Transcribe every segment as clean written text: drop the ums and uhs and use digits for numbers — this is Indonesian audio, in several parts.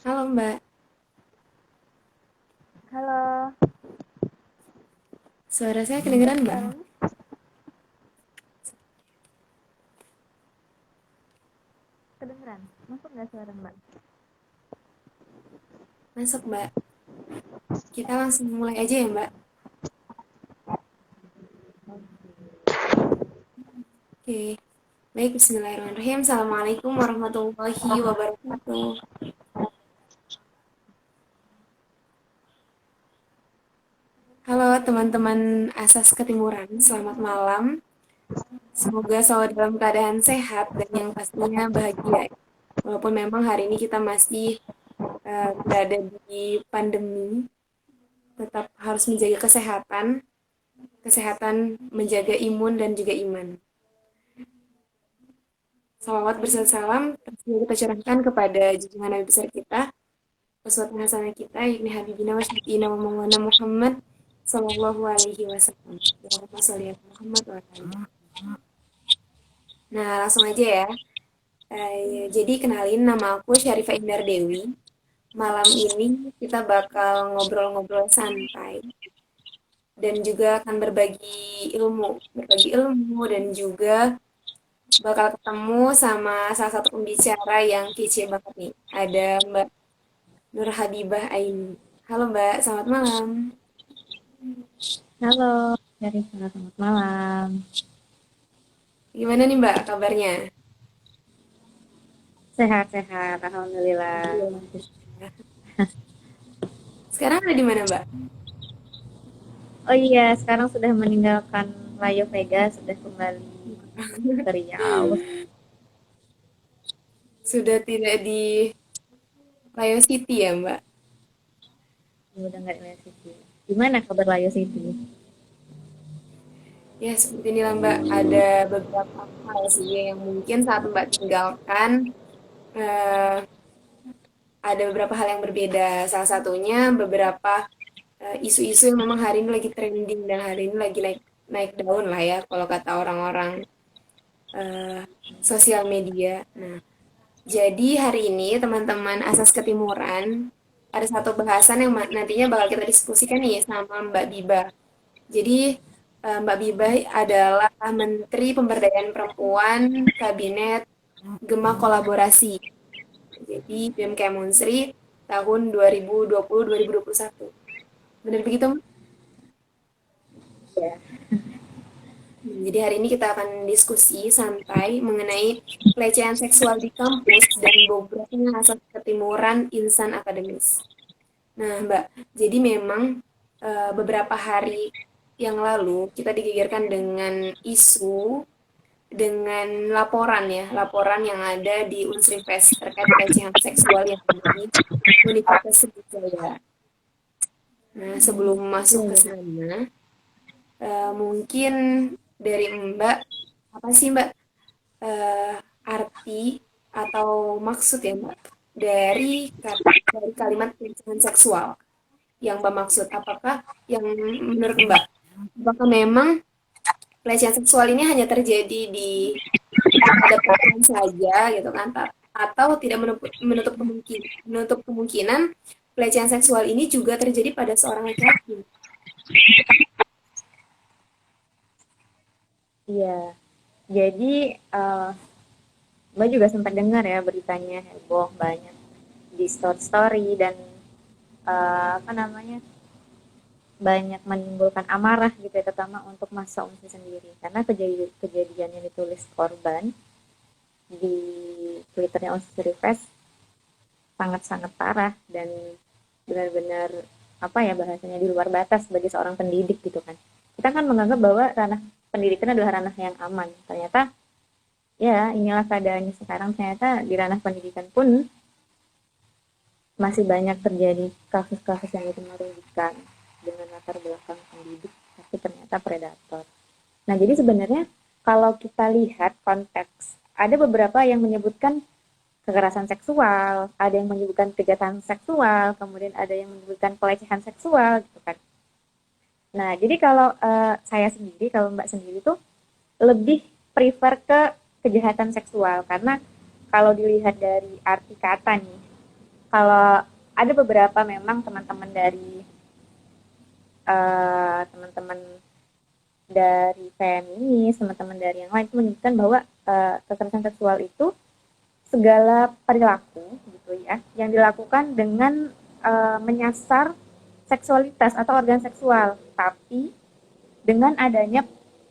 Halo Mbak, Halo, suara saya kedengeran Mbak? suaranya kedengeran? Masuk nggak suara Mbak? Masuk Mbak, kita langsung mulai aja ya Mbak. Oke, baik Bismillahirrahmanirrahim. Assalamualaikum warahmatullahi wabarakatuh. Halo teman-teman Asas Ketimuran, selamat malam. Semoga selalu dalam keadaan sehat dan yang pastinya bahagia. Walaupun memang hari ini kita masih berada di pandemi, tetap harus menjaga kesehatan, kesehatan menjaga imun dan juga iman. Salawat bersalam kita curahkan kepada junjungan Nabi besar kita, uswatun hasanah kita, yakni Habibina wa Syafiina wa Maulana Muhammad Sallallahu Alaihi Wasallam. Allahumma sholli ala Muhammad wa ala ali. Nah, langsung aja ya. Jadi kenalin nama aku Syarifah Indar Dewi. Malam ini kita bakal ngobrol-ngobrol santai dan juga akan berbagi ilmu dan juga bakal ketemu sama salah satu pembicara yang kece banget nih. Ada Mbak Nur Habibah Aini. Halo Mbak, selamat malam. Halo, dari selamat malam. Gimana nih Mbak kabarnya? Sehat-sehat, alhamdulillah. Alhamdulillah. Sekarang ada di mana Mbak? Oh iya, sekarang sudah meninggalkan Layo Vega, sudah kembali ke Riau. Sudah tidak di Layo City ya Mbak? Udah nggak di Layo City. Gimana kabar Layo City? Ya seperti inilah Mbak, ada beberapa hal sih yang mungkin saat Mbak tinggalkan eh, ada beberapa hal yang berbeda. Salah satunya beberapa isu-isu yang memang hari ini lagi trending dan hari ini lagi naik naik daun lah ya kalau kata orang-orang eh, sosial media. Nah, jadi hari ini teman-teman Asas Ketimuran ada satu bahasan yang nantinya bakal kita diskusikan nih sama Mbak Biba. Jadi Mbak Biba adalah Menteri Pemberdayaan Perempuan Kabinet Gema Kolaborasi. Jadi BEM Kemunsri tahun 2020-2021. Benar begitu, Mbak? Ya, Jadi hari ini kita akan diskusi santai mengenai pelecehan seksual di kampus dan bobrokan asas ketimuran insan akademis. Nah, Mbak, jadi memang beberapa hari yang lalu kita digegerkan dengan isu dengan laporan ya, laporan yang ada di Unsrifes terkait pelecehan seksual yang ada di Universitas Sriwijaya. Nah, sebelum iya, masuk ke iya. sana, mungkin dari Mbak, apa sih Mbak arti atau maksud ya Mbak dari kalimat pelecehan seksual yang Mbak maksud? Apakah yang menurut Mbak, apakah memang pelecehan seksual ini hanya terjadi di pada perempuan saja gitu kan atau tidak menutup kemungkinan pelecehan seksual ini juga terjadi pada seorang laki-laki. Iya. Jadi, Mbak juga sempat dengar ya beritanya heboh banyak di story dan apa namanya banyak menimbulkan amarah gitu ya, terutama untuk masa umsi sendiri karena kejadian yang ditulis korban di twitternya Onsis Refresh sangat-sangat parah dan benar-benar apa ya bahasanya di luar batas sebagai seorang pendidik gitu kan. Kita kan menganggap bahwa ranah pendidikan adalah ranah yang aman. Ternyata ya inilah keadaannya sekarang, ternyata di ranah pendidikan pun masih banyak terjadi kasus-kasus yang itu merugikan dengan latar belakang pendidik tapi ternyata predator. Nah, jadi sebenarnya kalau kita lihat konteks, ada beberapa yang menyebutkan kekerasan seksual, ada yang menyebutkan kejahatan seksual, kemudian ada yang menyebutkan pelecehan seksual gitu kan. Nah, jadi kalau saya sendiri, kalau Mbak sendiri tuh lebih prefer ke kejahatan seksual karena kalau dilihat dari arti kata nih, kalau ada beberapa memang teman-teman dari teman-teman dari feminis, teman-teman dari yang lain itu menyebutkan bahwa kekerasan seksual itu segala perilaku gitu ya yang dilakukan dengan menyasar seksualitas atau organ seksual, tapi dengan adanya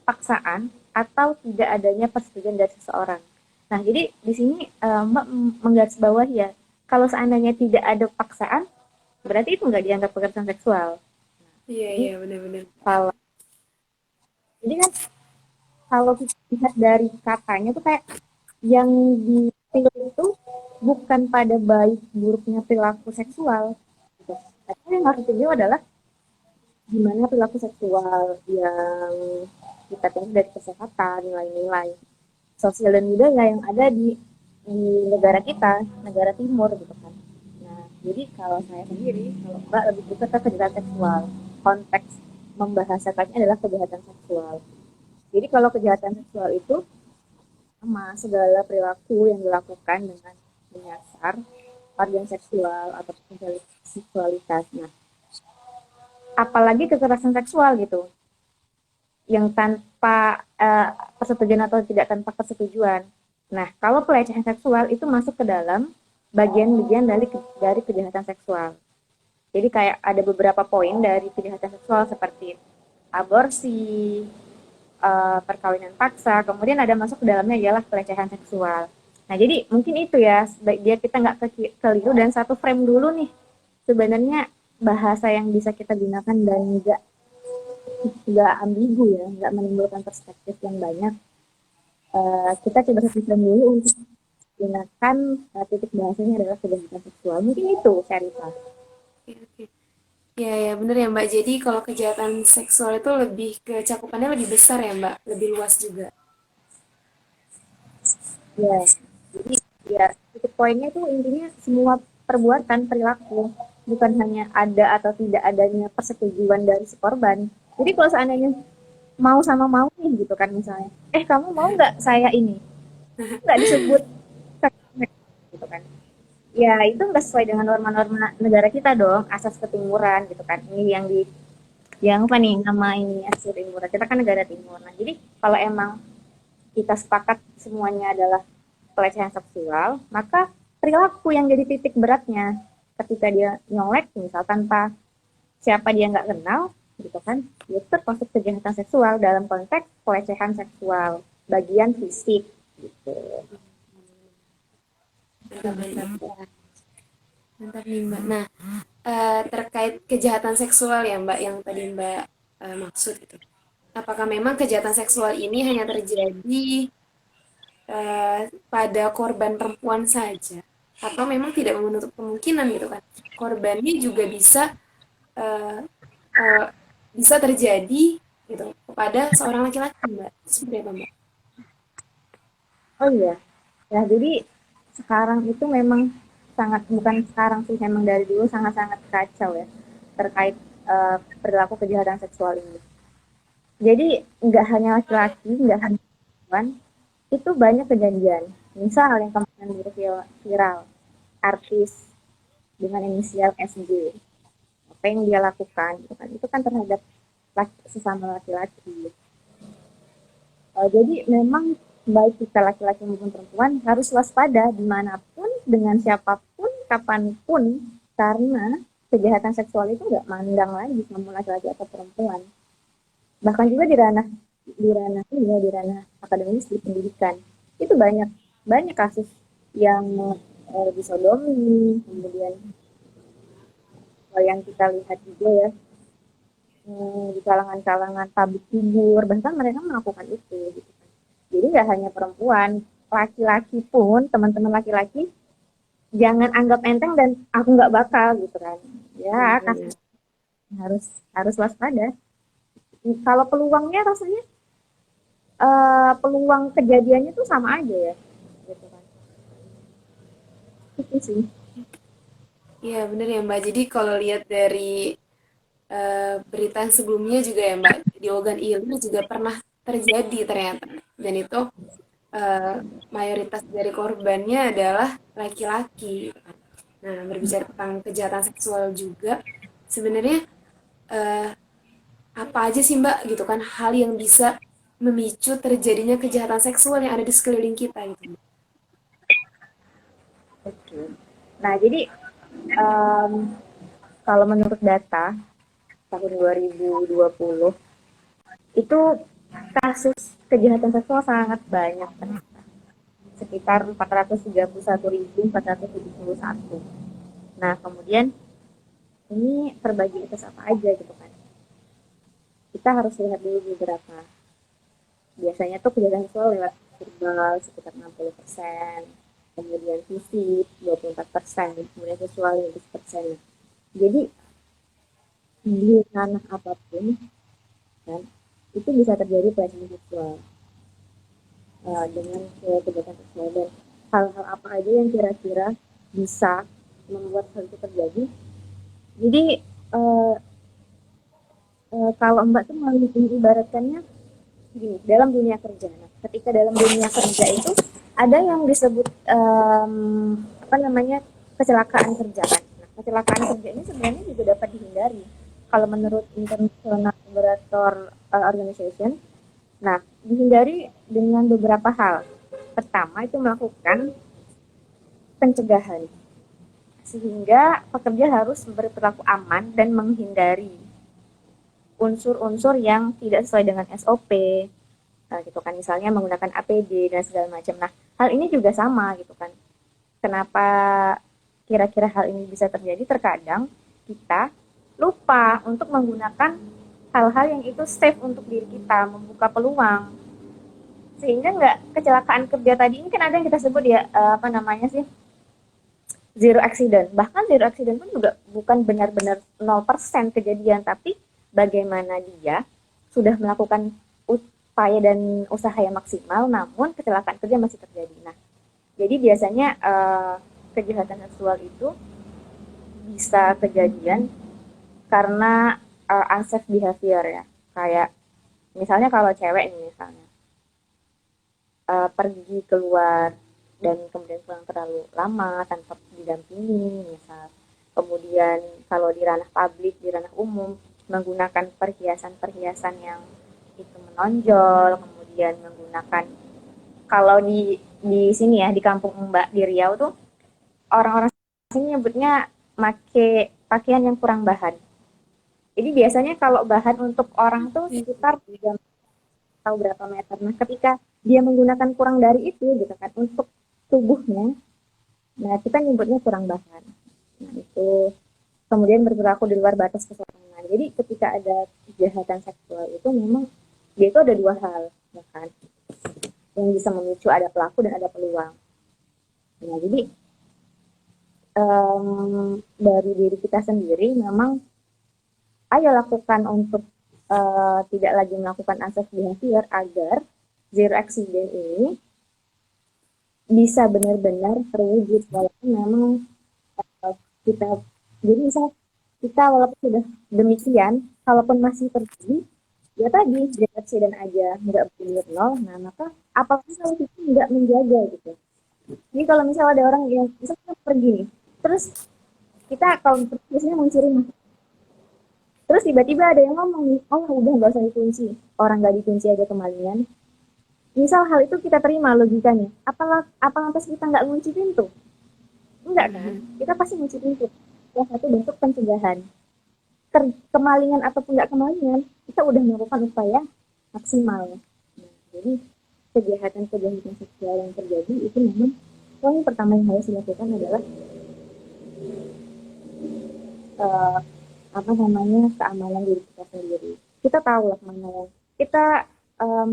paksaan atau tidak adanya persetujuan dari seseorang. Nah, jadi di sini Mbak menggarisbawahi ya, kalau seandainya tidak ada paksaan, berarti itu nggak dianggap kekerasan seksual. Iya, Jadi iya, benar-benar. kalau jadi kan kalau kita lihat dari katanya tuh kayak yang ditilik itu bukan pada baik buruknya perilaku seksual. Gitu. Tapi yang harus ditinjau adalah gimana perilaku seksual yang kita tengok dari kesehatan, nilai-nilai sosial dan budaya yang ada di negara kita, negara timur gitu kan. Nah, jadi kalau saya sendiri, kalau Mbak lebih suka ke kejahatan seksual. Konteks membahasakannya adalah kejahatan seksual. Jadi kalau kejahatan seksual itu sama segala perilaku yang dilakukan dengan menyasar organ seksual atau seksualitas. Nah, apalagi kekerasan seksual gitu, yang tanpa persetujuan atau tidak tanpa persetujuan. Nah, kalau pelecehan seksual itu masuk ke dalam bagian-bagian dari kejahatan seksual. Jadi kayak ada beberapa poin dari kejahatan seksual seperti aborsi, perkawinan paksa, kemudian ada masuk ke dalamnya ialah pelecehan seksual. Nah, jadi mungkin itu ya, biar kita nggak keliru dan satu frame dulu nih. Sebenarnya bahasa yang bisa kita gunakan dan nggak ambigu ya, nggak menimbulkan perspektif yang banyak. Kita coba satu frame dulu untuk gunakan titik bahasanya adalah kejahatan seksual. Mungkin itu, Syarifah. Oke, oke. Iya, ya, bener ya, Mbak. Jadi kalau kejahatan seksual itu lebih ke cakupannya lebih besar ya, Mbak. Lebih luas juga. Ya, jadi ya titik poinnya itu intinya semua perbuatan perilaku bukan hanya ada atau tidak adanya persetujuan dari si korban. Jadi kalau seandainya mau sama mau nih gitu kan misalnya, kamu mau nggak saya ini nggak disebut gitu kan? Ya itu nggak sesuai dengan norma-norma negara kita dong, asas ketimuran gitu kan. Ini yang apa nih nama ini asas ketimuran. Kita kan negara timur. Nah jadi kalau emang kita sepakat semuanya adalah pelecehan seksual, maka perilaku yang jadi titik beratnya ketika dia nyolek, misal tanpa siapa dia nggak kenal, gitu kan, itu termasuk kejahatan seksual dalam konteks pelecehan seksual, bagian fisik, gitu. Mantap, mantap. Mantap nih, Mbak. Nah, terkait kejahatan seksual ya, Mbak, yang tadi Mbak maksud itu. Apakah memang kejahatan seksual ini hanya terjadi pada korban perempuan saja? Atau memang tidak menutup kemungkinan gitu kan? Korbannya juga eh, eh, bisa terjadi gitu kepada seorang laki-laki, Mbak. Seperti apa, Mbak? Oh iya, ya jadi sekarang itu memang sangat, bukan sekarang sih, memang dari dulu sangat-sangat kacau ya terkait perilaku kejahatan seksual ini. Jadi nggak hanya laki-laki, nggak hanya perempuan, itu banyak kejadian. Misal yang kemarin viral, artis dengan inisial SJ, apa yang dia lakukan, itu kan terhadap sesama laki-laki. Jadi memang baik kita laki-laki maupun perempuan harus waspada dimanapun, dengan siapapun, kapanpun, karena kejahatan seksual itu nggak mandang lagi sama laki-laki atau perempuan. Bahkan juga di ranah akademis, di pendidikan itu banyak banyak kasus yang disodomi, kemudian yang kita lihat juga ya, di kalangan-kalangan public figure bahkan mereka melakukan itu gitu kan. Jadi nggak hanya perempuan, laki-laki pun, teman-teman laki-laki jangan anggap enteng dan aku nggak bakal gitu kan. Ya kasus harus harus waspada. Kalau peluangnya rasanya peluang kejadiannya tuh sama aja ya gitu kan. Itu sih. Iya, bener ya, Mbak. Jadi kalau lihat dari berita sebelumnya juga ya, Mbak, di Ogan Ilir juga pernah terjadi ternyata. Dan itu eh, mayoritas dari korbannya adalah laki-laki. Nah, berbicara tentang kejahatan seksual juga, sebenarnya eh, apa aja sih Mbak gitu kan hal yang bisa memicu terjadinya kejahatan seksual yang ada di sekeliling kita gitu Mbak. Oke. Nah, jadi em, kalau menurut data tahun 2020 itu kasus kejahatan seksual sangat banyak, sekitar 431.471. Nah, kemudian ini terbagi atas apa aja gitu kan. Kita harus lihat dulu beberapa. Biasanya tuh kejahatan seksual lewat verbal sekitar 60%, kemudian fisik 24%, kemudian seksual 15%. Jadi di ranah apapun kan itu bisa terjadi pelecehan seksual dengan kejahatan seksual, dan hal-hal apa aja yang kira-kira bisa membuat hal itu terjadi. Jadi uh, kalau Mbak tuh mengibaratkannya gini, dalam dunia kerja. Nah, ketika dalam dunia kerja itu ada yang disebut apa namanya, kecelakaan kerja kan. Nah, kecelakaan kerja ini sebenarnya juga dapat dihindari. Kalau menurut International Laboratory Organization, nah dihindari dengan beberapa hal. Pertama itu melakukan pencegahan, sehingga pekerja harus berperilaku aman dan menghindari unsur-unsur yang tidak sesuai dengan SOP, gitu kan, misalnya menggunakan APD dan segala macam. Nah, hal ini juga sama gitu kan. Kenapa kira-kira hal ini bisa terjadi? Terkadang kita lupa untuk menggunakan hal-hal yang itu safe untuk diri kita, membuka peluang, sehingga nggak kecelakaan kerja tadi ini kan ada yang kita sebut ya, apa namanya sih, zero accident. Bahkan zero accident pun juga bukan benar-benar 0% kejadian, tapi bagaimana dia sudah melakukan upaya dan usaha yang maksimal, namun kecelakaan kerja masih terjadi. Nah, jadi biasanya kejahatan seksual itu bisa kejadian karena unsafe behavior ya. Kayak misalnya kalau cewek nih misalnya pergi keluar dan kemudian pulang terlalu lama tanpa didampingi misal. Kemudian kalau di ranah publik, di ranah umum, menggunakan perhiasan-perhiasan yang itu menonjol, kemudian menggunakan, kalau di sini ya, di kampung Mbak di Riau tuh orang-orang sini nyebutnya make pakaian yang kurang bahan. Jadi biasanya kalau bahan untuk orang tuh sekitar 3 atau berapa meter. Nah, ketika dia menggunakan kurang dari itu gitu kan untuk tubuhnya, nah kita nyebutnya kurang bahan. Nah, itu kemudian berperilaku di luar batas kesopanan. Jadi ketika ada kejahatan seksual itu memang dia itu ada dua hal, ya kan, yang bisa memicu, ada pelaku dan ada peluang. Nah, jadi dari diri kita sendiri memang ayo lakukan untuk tidak lagi melakukan unsafe behavior agar zero accident ini bisa benar-benar terwujud, walaupun memang kita, jadi misal kita walaupun sudah demikian, kalaupun masih terjadi, ya tadi zero accident aja nggak benar nol, nah maka apalagi kalau kita nggak menjaga gitu. Ini kalau misalnya ada orang yang misalnya pergi nih, terus kita kalau biasanya mencuri, terus tiba-tiba ada yang ngomong nih, oh udah nggak usah dikunci, orang nggak dikunci aja kemalingan. Misal hal itu kita terima logikanya, apa lantas kita nggak ngunci pintu? Enggak kan? Kita pasti ngunci pintu. Salah satu bentuk pencegahan. Kemalingan ataupun nggak kemalingan, kita udah melakukan upaya maksimal. Nah, jadi kejahatan-kejahatan seksual yang terjadi itu memang poin pertama yang harus dilakukan adalah uh, apa namanya, keamanan diri kita sendiri. Kita tahu lah mana yang kita um,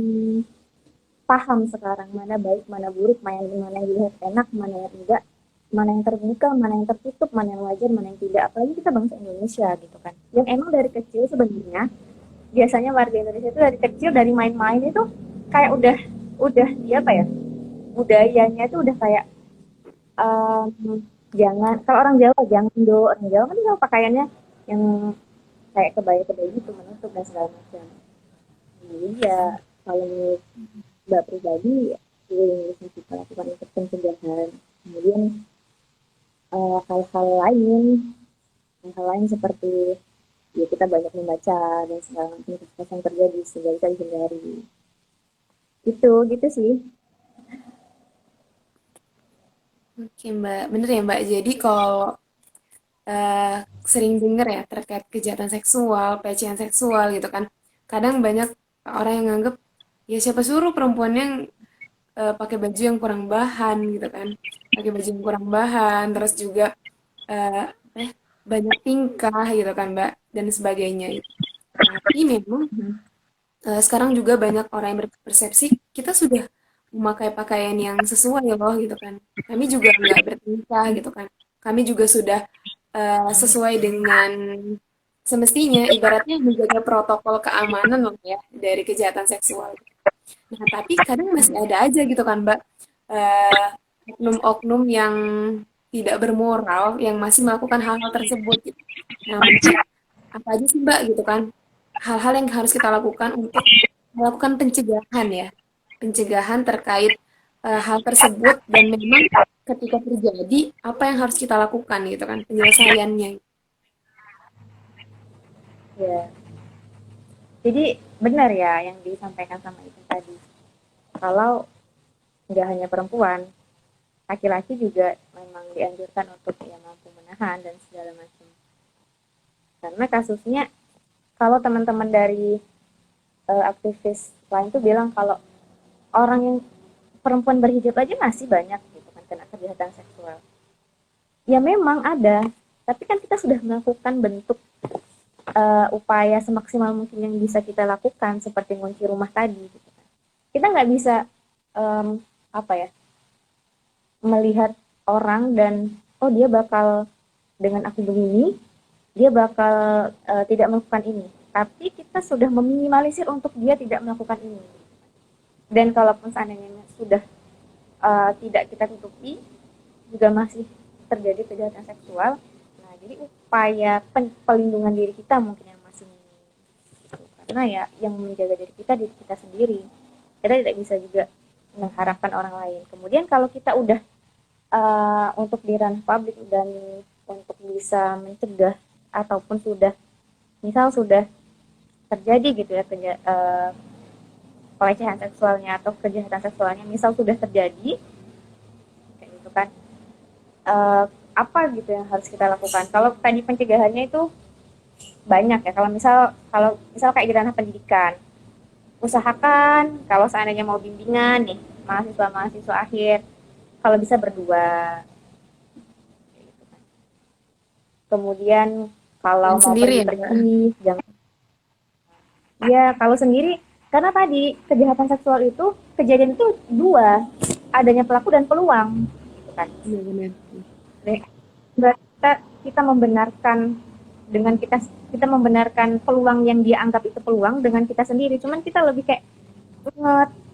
paham sekarang, mana baik, mana buruk, mana yang dilihat enak, mana yang enggak, mana yang terbuka, mana yang tertutup, mana yang wajar, mana yang tidak. Apalagi kita bangsa Indonesia gitu kan. Yang emang dari kecil sebenarnya, biasanya warga Indonesia itu dari kecil, dari main-main itu kayak udah dia apa ya, budayanya itu udah kayak jangan, kalau orang Jawa jangan do, orang Jawa kan kalau pakaiannya yang kayak kebaya-kebaya gitu menutup dan segala macam. Jadi ya kalau menurut Mbak pribadi, yang bisa kita lakukan untuk pencegahan. Kemudian hal-hal lain, hal lain seperti ya kita banyak membaca dan segala macam aktivitas yang terjadi sehingga kita dihindari. Itu gitu sih. Oke Mbak, bener ya Mbak. Jadi kalau eh, sering dengar ya terkait kejahatan seksual, pelecehan seksual gitu kan. Kadang banyak orang yang nganggep ya siapa suruh perempuan yang pakai baju yang kurang bahan gitu kan. Pakai baju yang kurang bahan, terus juga eh, banyak tingkah gitu kan Mbak dan sebagainya. Tapi memang sekarang juga banyak orang yang berpersepsi kita sudah memakai pakaian yang sesuai loh gitu kan. Kami juga nggak bertingkah gitu kan. Kami juga sudah sesuai dengan semestinya, ibaratnya menjaga protokol keamanan loh ya dari kejahatan seksual. Nah, tapi kadang masih ada aja gitu kan, Mbak, eh, oknum-oknum yang tidak bermoral yang masih melakukan hal-hal tersebut gitu. Nah, mungkin apa aja sih, Mbak, gitu kan? Hal-hal yang harus kita lakukan untuk melakukan pencegahan ya. Pencegahan terkait hal tersebut dan memang ketika terjadi apa yang harus kita lakukan gitu kan penyelesaiannya. Ya, jadi benar ya yang disampaikan sama itu tadi. Kalau nggak hanya perempuan, laki-laki juga memang dianjurkan untuk ya mampu menahan dan segala macam. Karena kasusnya kalau teman-teman dari aktivis lain tuh bilang kalau orang yang perempuan berhijab aja masih banyak gitu kan kena kejahatan seksual. Ya memang ada, tapi kan kita sudah melakukan bentuk upaya semaksimal mungkin yang bisa kita lakukan seperti ngunci rumah tadi gitu kan. Kita nggak bisa apa ya melihat orang dan oh dia bakal dengan aku begini dia bakal tidak melakukan ini, tapi kita sudah meminimalisir untuk dia tidak melakukan ini. Dan kalaupun seandainya sudah tidak kita tutupi juga masih terjadi kejahatan seksual. Nah, jadi upaya pelindungan diri kita mungkin yang masih minim. Gitu. Karena ya yang menjaga diri kita sendiri. Kita tidak bisa juga mengharapkan orang lain. Kemudian kalau kita udah untuk di ranah publik dan untuk bisa mencegah ataupun sudah misal sudah terjadi gitu ya pelecehan seksualnya atau kejahatan seksualnya misal sudah terjadi kayak gitu kan apa gitu yang harus kita lakukan. Kalau tadi pencegahannya itu banyak ya. Kalau misal kayak di ranah pendidikan, usahakan kalau seandainya mau bimbingan nih mahasiswa akhir, kalau bisa berdua. Kemudian kalau Dan mau sendiri ya, Mbak. pergi-pergi, jangan ya kalau sendiri karena tadi kejahatan seksual itu kejadian itu dua, adanya pelaku dan peluang, gitu kan. Benar-benar. Berarti kita membenarkan dengan kita membenarkan peluang yang dia anggap itu peluang dengan kita sendiri. Cuman kita lebih kayak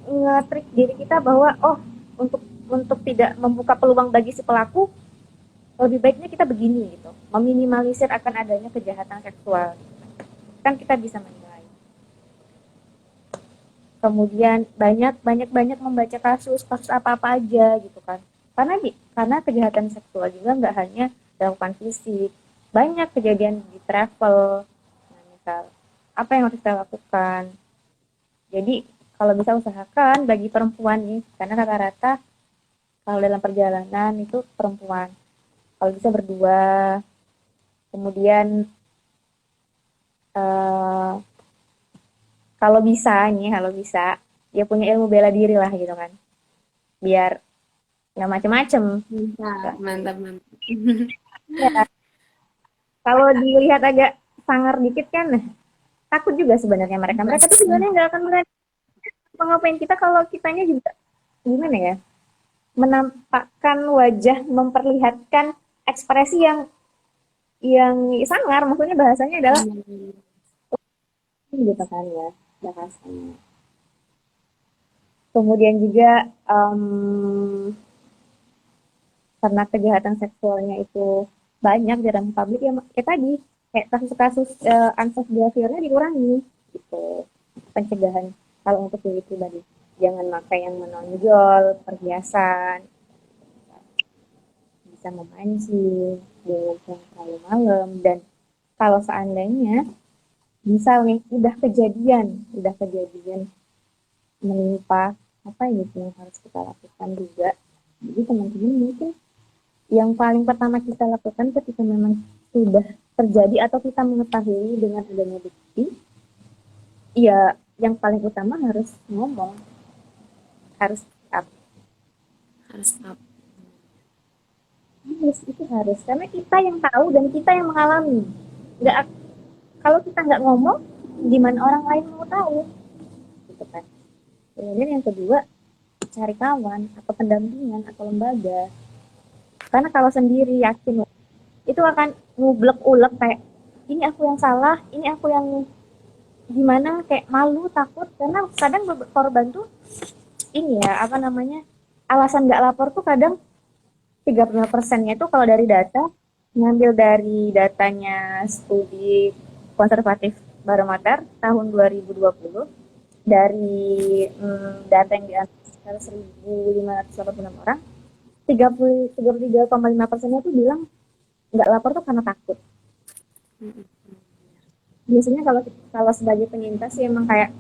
nge-trick diri kita bahwa oh untuk tidak membuka peluang bagi si pelaku lebih baiknya kita begini gitu, meminimalisir akan adanya kejahatan seksual. Kan kita bisa menilai. Kemudian banyak membaca kasus apa-apa aja gitu kan. Karena kejahatan seksual juga nggak hanya dilakukan fisik, banyak kejadian di travel. Nah, misal apa yang harus kita lakukan? Jadi kalau bisa usahakan bagi perempuan nih, karena rata-rata kalau dalam perjalanan itu perempuan. Kalau bisa berdua, kemudian eh, kalau bisa dia punya ilmu bela diri lah gitu kan, biar nggak macem-macem. Mantap, mantap, mantap. Ya, kalau dilihat agak sangar dikit kan, takut juga sebenarnya mereka. Mereka tuh Pasti. sebenarnya nggak akan berani ngapain kita kalau kitanya juga gimana ya, menampakkan wajah, memperlihatkan ekspresi yang sangar, maksudnya bahasanya adalah Benar. gitu kan ya bahasanya. Kemudian juga karena kejahatan seksualnya itu banyak di ranah publik ya kayak tadi kayak kasus-kasus unsafe behavior-nya dikurangi gitu, pencegahan kalau untuk diri pribadi jangan pakai yang menonjol perhiasan bisa memancing dengan yang terlalu malam. Dan kalau seandainya misal nih udah kejadian menimpa, apa gitu yang harus kita lakukan juga. Jadi teman-teman mungkin yang paling pertama kita lakukan ketika memang sudah terjadi atau kita mengetahui dengan adanya bukti, ya yang paling utama harus ngomong, harus up. Harus up. Harus, itu harus. Karena kita yang tahu dan kita yang mengalami. Nggak, kalau kita nggak ngomong, gimana orang lain mau tahu? Gitu kan. Kemudian yang kedua, cari kawan atau pendampingan atau lembaga. Karena kalau sendiri yakin itu akan ngublek-ulek kayak ini aku yang salah, ini aku yang gimana, kayak malu, takut. Karena kadang korban tuh ini ya, apa namanya, alasan nggak lapor tuh kadang 35%-nya itu kalau dari data, ngambil dari datanya studi konservatif barometer tahun 2020, dari data yang diambil sekitar 1.586 orang, 33,5%-nya tuh bilang nggak lapor tuh karena takut. Biasanya kalau kalau sebagai penyintas sih emang kayak,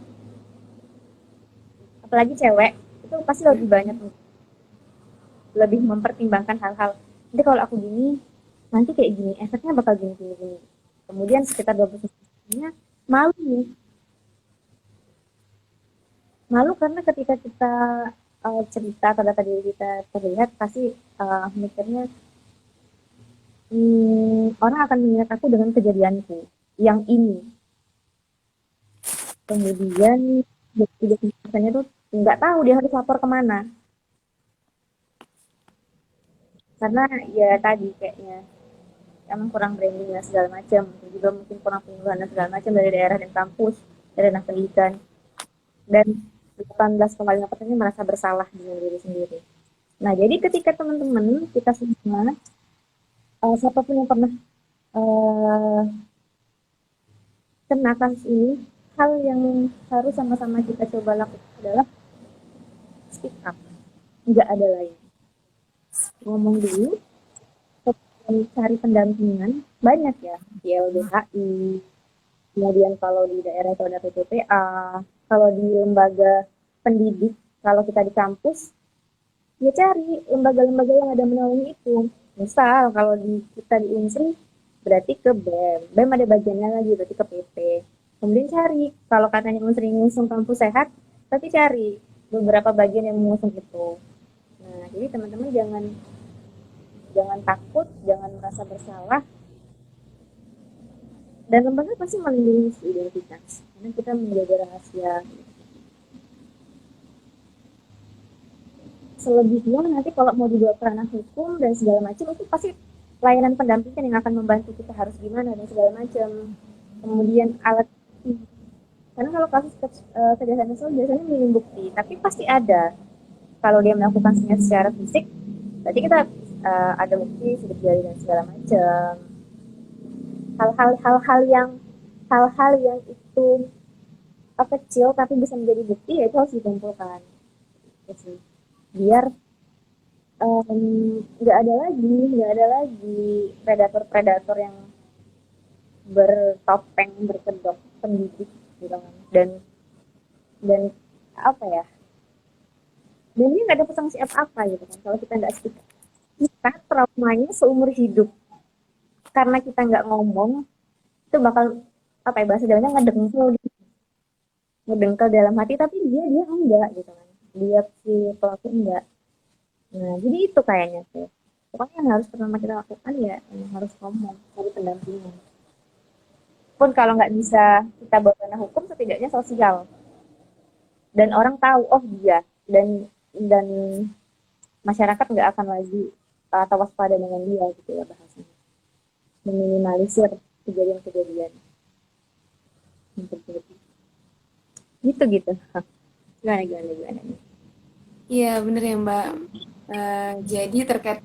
apalagi cewek, itu pasti lebih banyak, lebih mempertimbangkan hal-hal. Nanti kalau aku gini, nanti kayak gini, efeknya bakal gini, gini, gini. Kemudian sekitar 20%-nya malu nih. Malu karena ketika kita cerita atau data diri kita terlihat, pasti mikirnya, orang akan mengingat aku dengan kejadianku yang ini. Kemudian 20% tuh nggak tahu dia harus lapor kemana. Karena ya tadi kayaknya emang kurang branding dan segala macam, juga mungkin kurang penyuluhan dan segala macam dari daerah dan kampus, dari anak pendidikan, dan 18,5% merasa bersalah dengan diri sendiri. Nah, jadi ketika teman-teman kita semua, siapapun yang pernah uh, kena kasus ini, hal yang harus sama-sama kita coba lakukan adalah speak up, nggak ada lain. Ngomong dulu, cari pendampingan, banyak ya, di LBHI, kemudian kalau di daerah itu ada PPPA, kalau di lembaga pendidik, kalau kita di kampus, ya cari lembaga-lembaga yang ada menaungi itu. Misal kalau di kita di Unsri, berarti ke BEM. BEM ada bagiannya lagi, berarti ke PP. Kemudian cari, kalau katanya Unsri ngusung kampus sehat, tapi cari beberapa bagian yang mengusung itu. Nah, jadi teman-teman jangan jangan takut, jangan merasa bersalah, dan lembaga pasti melindungi identitas karena kita menjaga rahasia. Selebihnya nanti kalau mau dibawa ke ranah hukum dan segala macam, itu pasti layanan pendampingan yang akan membantu kita harus gimana dan segala macam. Kemudian alat, karena kalau kasus kejahatan seksual biasanya minim bukti, tapi pasti ada. Kalau dia melakukannya secara fisik, berarti kita ada bukti sidik jari dan segala macam. Hal-hal yang itu kecil tapi bisa menjadi bukti, ya itu harus dikumpulkan. Gitu. Biar nggak ada lagi predator-predator yang bertopeng berkedok pendidik gitu kan. Dan apa ya, dan ini nggak ada sanksi apa-apa gitu kan kalau kita nggak speak. Kita traumanya seumur hidup karena kita nggak ngomong, itu bakal, apa ya, bahasa Jawanya, ngedengkel gitu. Ngedengkel dalam hati, tapi dia enggak gitu kan, dia si pelaku enggak. Nah, jadi itu kayaknya tuh. Pokoknya yang harus pertama kita lakukan ya yang harus ngomong, cari pendampingan. Pun kalau nggak bisa kita bawa ranah hukum, setidaknya sosial. Dan orang tahu, oh dia, dan masyarakat nggak akan lagi atau waspada dengan dia gitu ya bahasanya. Meminimalisir kejadian-kejadian gitu. Gimana nih? Iya, bener ya Mbak. Jadi terkait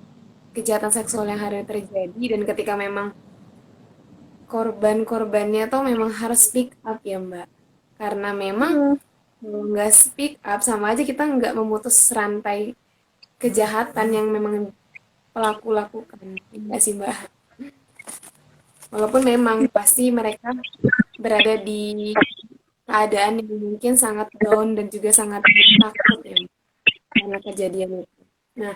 kejahatan seksual yang hari terjadi dan ketika memang korban-korbannya tuh memang harus speak up ya Mbak. Karena memang kalau nggak speak up sama aja kita nggak memutus rantai kejahatan yang memang pelaku lakukan. Enggak sih Mbak. Walaupun memang pasti mereka berada di keadaan yang mungkin sangat down dan juga sangat takut ya Mbak, karena kejadian itu. Nah,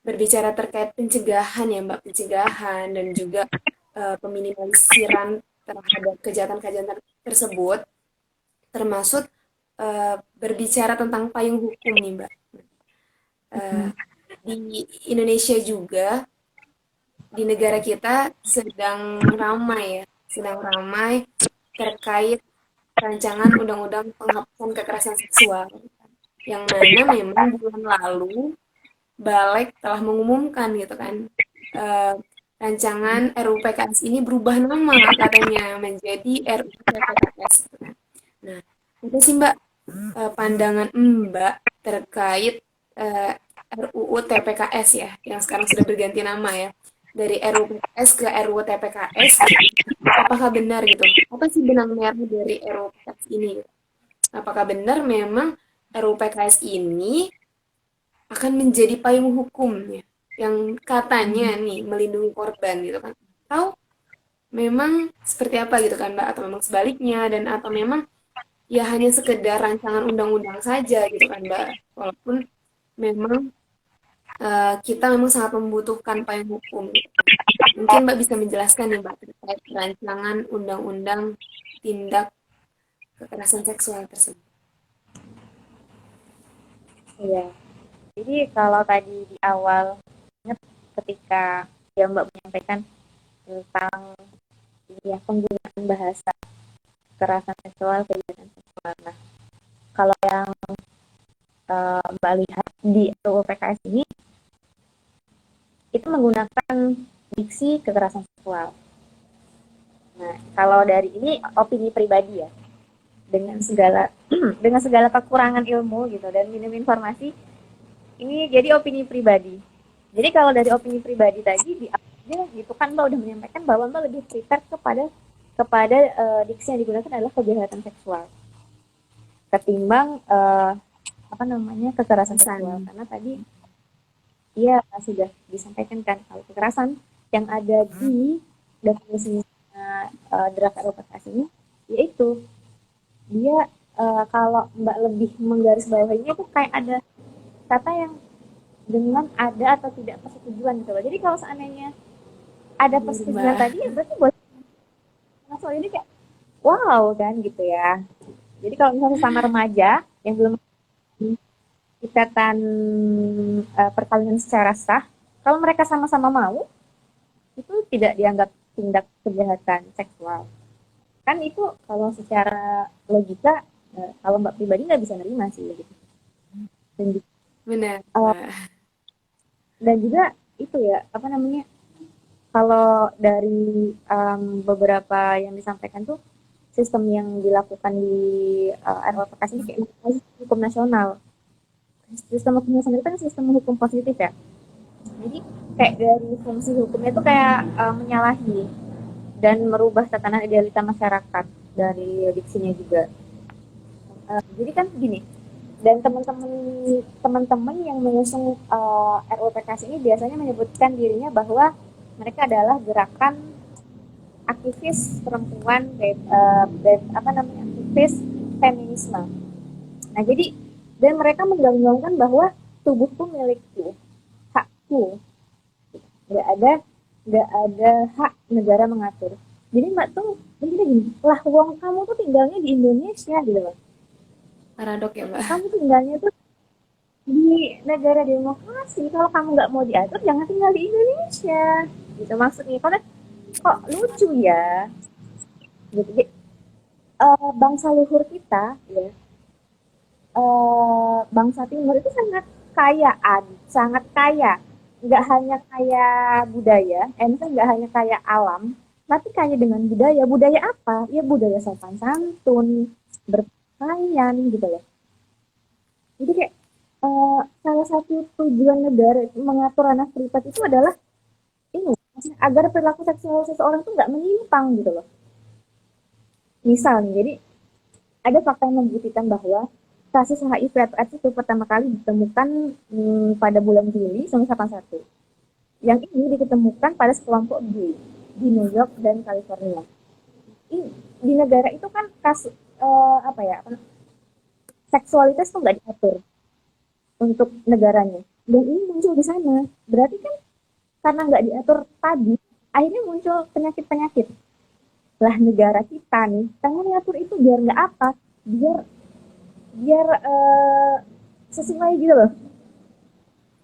berbicara terkait pencegahan ya Mbak, pencegahan dan juga peminimalisasiran terhadap kejahatan-kejahatan tersebut, termasuk berbicara tentang payung hukum nih Mbak. Eh, di Indonesia juga, di negara kita sedang ramai ya, sedang ramai terkait rancangan undang-undang penghapusan kekerasan seksual, yang mana memang bulan lalu Balik telah mengumumkan gitu kan, eh, rancangan RUU PKS ini berubah nama katanya menjadi RUU TPKS gitu kan. Nah, itu sih Mbak, pandangan Mbak terkait RUU TPKS ya, yang sekarang sudah berganti nama ya, dari RUU PKS ke RUU TPKS gitu. Apakah benar gitu? Apa sih benang merah dari RUU PKS ini? Gitu? Apakah benar memang RUU PKS ini akan menjadi payung hukumnya yang katanya nih melindungi korban gitu kan? Atau memang seperti apa gitu kan Mbak? Atau memang sebaliknya dan atau memang ya hanya sekedar rancangan undang-undang saja gitu kan Mbak? Walaupun memang kita memang sangat membutuhkan payung hukum gitu kan. Mungkin Mbak bisa menjelaskan nih Mbak terkait rancangan undang-undang tindak kekerasan seksual tersebut. Iya. Jadi kalau tadi di awal ingat ketika ya Mbak menyampaikan tentang ya penggunaan bahasa kekerasan seksual, kejahatan seksual. Nah, kalau yang Mbak lihat di RUU PKS ini itu menggunakan diksi kekerasan seksual. Nah, kalau dari ini opini pribadi ya, dengan segala dengan segala kekurangan ilmu gitu dan minim informasi, ini jadi opini pribadi. Jadi kalau dari opini pribadi tadi di awalnya gitu kan Mbak udah menyampaikan bahwa Mbak lebih prefer kepada diksi yang digunakan adalah kejahatan seksual ketimbang apa namanya kekerasan seksual Pesan. karena tadi iya sudah disampaikan kan kalau kekerasan yang ada di definisi draft RUU ini yaitu dia kalau Mbak lebih menggarisbawahinya itu kayak ada kata yang dengan ada atau tidak persetujuan gitu loh. Jadi kalau seandainya ada Benar, persetujuan Mbak. tadi ya berarti buat soal ini kayak wow kan gitu ya. Jadi kalau misalnya sama remaja yang belum ikatan perkawinan secara sah, kalau mereka sama-sama mau itu tidak dianggap tindak kejahatan seksual. Kan itu kalau secara logika kalau Mbak pribadi nggak bisa nerima sih gitu. Dan, Benar, uh, Mbak. dan juga itu ya apa namanya kalau dari beberapa yang disampaikan tuh sistem yang dilakukan di RUU ini kayak hukum nasional. Sistem hukum nasional itu kan sistem hukum positif ya. Jadi kayak dari fungsi hukumnya itu kayak menyalahi dan merubah tatanan idealita masyarakat dari diksinya juga. Jadi kan gini, dan teman-teman yang mengusung RUU PKS ini biasanya menyebutkan dirinya bahwa mereka adalah gerakan aktivis perempuan apa namanya aktivis feminisme. Nah jadi dan mereka menggaungkan bahwa tubuhku milikku, hakku, nggak ada nggak ada hak negara mengatur. Jadi mbak tuh jadi gini, lah uang kamu tuh tinggalnya di Indonesia gitu loh. Paradok ya, Mbak. Kamu tinggalnya tuh di negara demokrasi. Kalau kamu nggak mau diatur, jangan tinggal di Indonesia. Gitu maksudnya. Karena kok lucu ya. Gitu. Jadi, bangsa luhur kita, ya, bangsa timur itu sangat kayaan, sangat kaya. Nggak hanya kaya budaya, misalnya nggak hanya kaya alam, tapi kaya dengan budaya. Budaya apa? Ya budaya sopan santun, berpakaian gitu loh. Jadi kayak salah satu tujuan negara mengatur ranah privat itu adalah ini agar perilaku seksual seseorang itu nggak menyimpang gitu loh. Misal nih, jadi ada fakta yang membuktikan bahwa kasus HIV/AIDS itu pertama kali ditemukan pada bulan Juli 1981. Yang ini diketemukan pada sekelompok gay di New York dan California. Di negara itu kan apa ya, seksualitas tuh nggak diatur untuk negaranya. Dan ini muncul di sana. Berarti kan karena nggak diatur tadi, akhirnya muncul penyakit-penyakit. Lah negara kita nih, pengen ngatur itu biar nggak apa, biar biar sesuai gitu loh,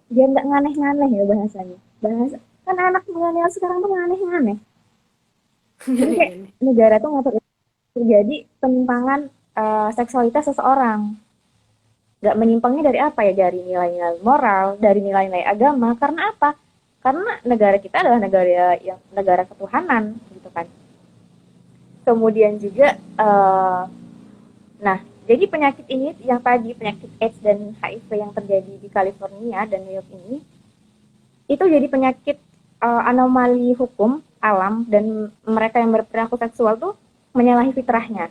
biar nggak nganeh-nganeh ya bahasanya. Bahasa kan anak milenial sekarang tuh nganeh-nganeh. Jadi kayak Aneh-aneh. negara tuh ngatur itu terjadi penyimpangan seksualitas seseorang. Nggak menyimpangnya dari apa ya? Dari nilai-nilai moral, dari nilai-nilai agama. Karena apa? Karena negara kita adalah negara ketuhanan gitu kan. Kemudian juga nah, jadi penyakit ini yang tadi penyakit AIDS dan HIV yang terjadi di California dan New York ini itu jadi penyakit anomali hukum alam, dan mereka yang berperilaku seksual tuh menyalahi fitrahnya.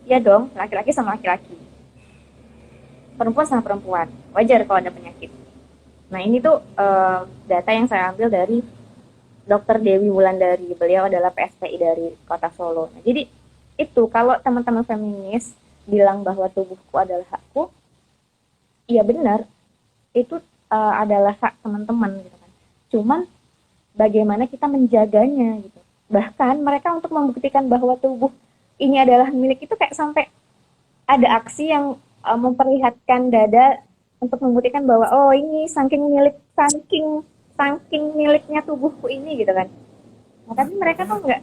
Ya dong, laki-laki sama laki-laki, perempuan sama perempuan. Wajar kalau ada penyakit. Nah, ini tuh data yang saya ambil dari Dr. Dewi Wulandari. Beliau adalah PSPI dari Kota Solo. Nah, jadi itu kalau teman-teman feminis bilang bahwa tubuhku adalah hakku, iya benar, itu adalah hak teman-teman gitu kan. Cuman bagaimana kita menjaganya gitu. Bahkan mereka untuk membuktikan bahwa tubuh ini adalah milik itu kayak sampai ada aksi yang memperlihatkan dada untuk membuktikan bahwa oh ini saking miliknya tubuhku ini gitu kan. Nah, tapi mereka tuh nggak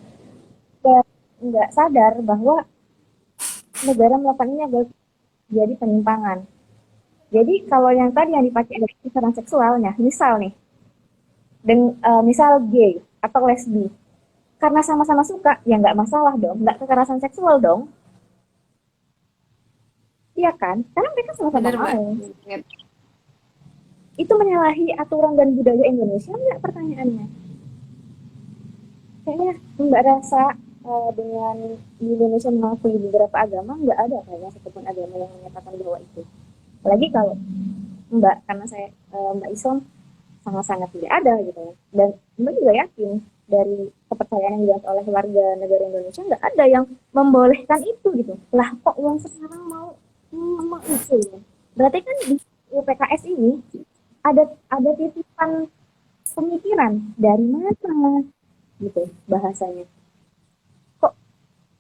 nggak sadar bahwa negara melakukan ini adalah jadi penyimpangan. Jadi kalau yang tadi yang dipakai adalah kekerasan seksualnya, misal nih, misal gay atau lesbi, karena sama-sama suka, ya nggak masalah dong, nggak kekerasan seksual dong, iya kan? Karena mereka sama-sama Bener, Mbak. mau. Ingat. Itu menyalahi aturan dan budaya Indonesia nggak pertanyaannya? Kayaknya Mbak rasa dengan di Indonesia mengakui beberapa agama, nggak ada kayaknya satupun agama yang menyatakan bahwa itu. Apalagi kalau Mbak, karena saya Mbak Islam, sangat-sangat tidak ada gitu ya. Dan Mbak juga yakin dari kepercayaan yang dilihat oleh warga negara Indonesia nggak ada yang membolehkan itu gitu. Lah kok yang sekarang mau itu ya? Berarti kan di UPKS ini ada titipan pemikiran dari mana gitu bahasanya. Kok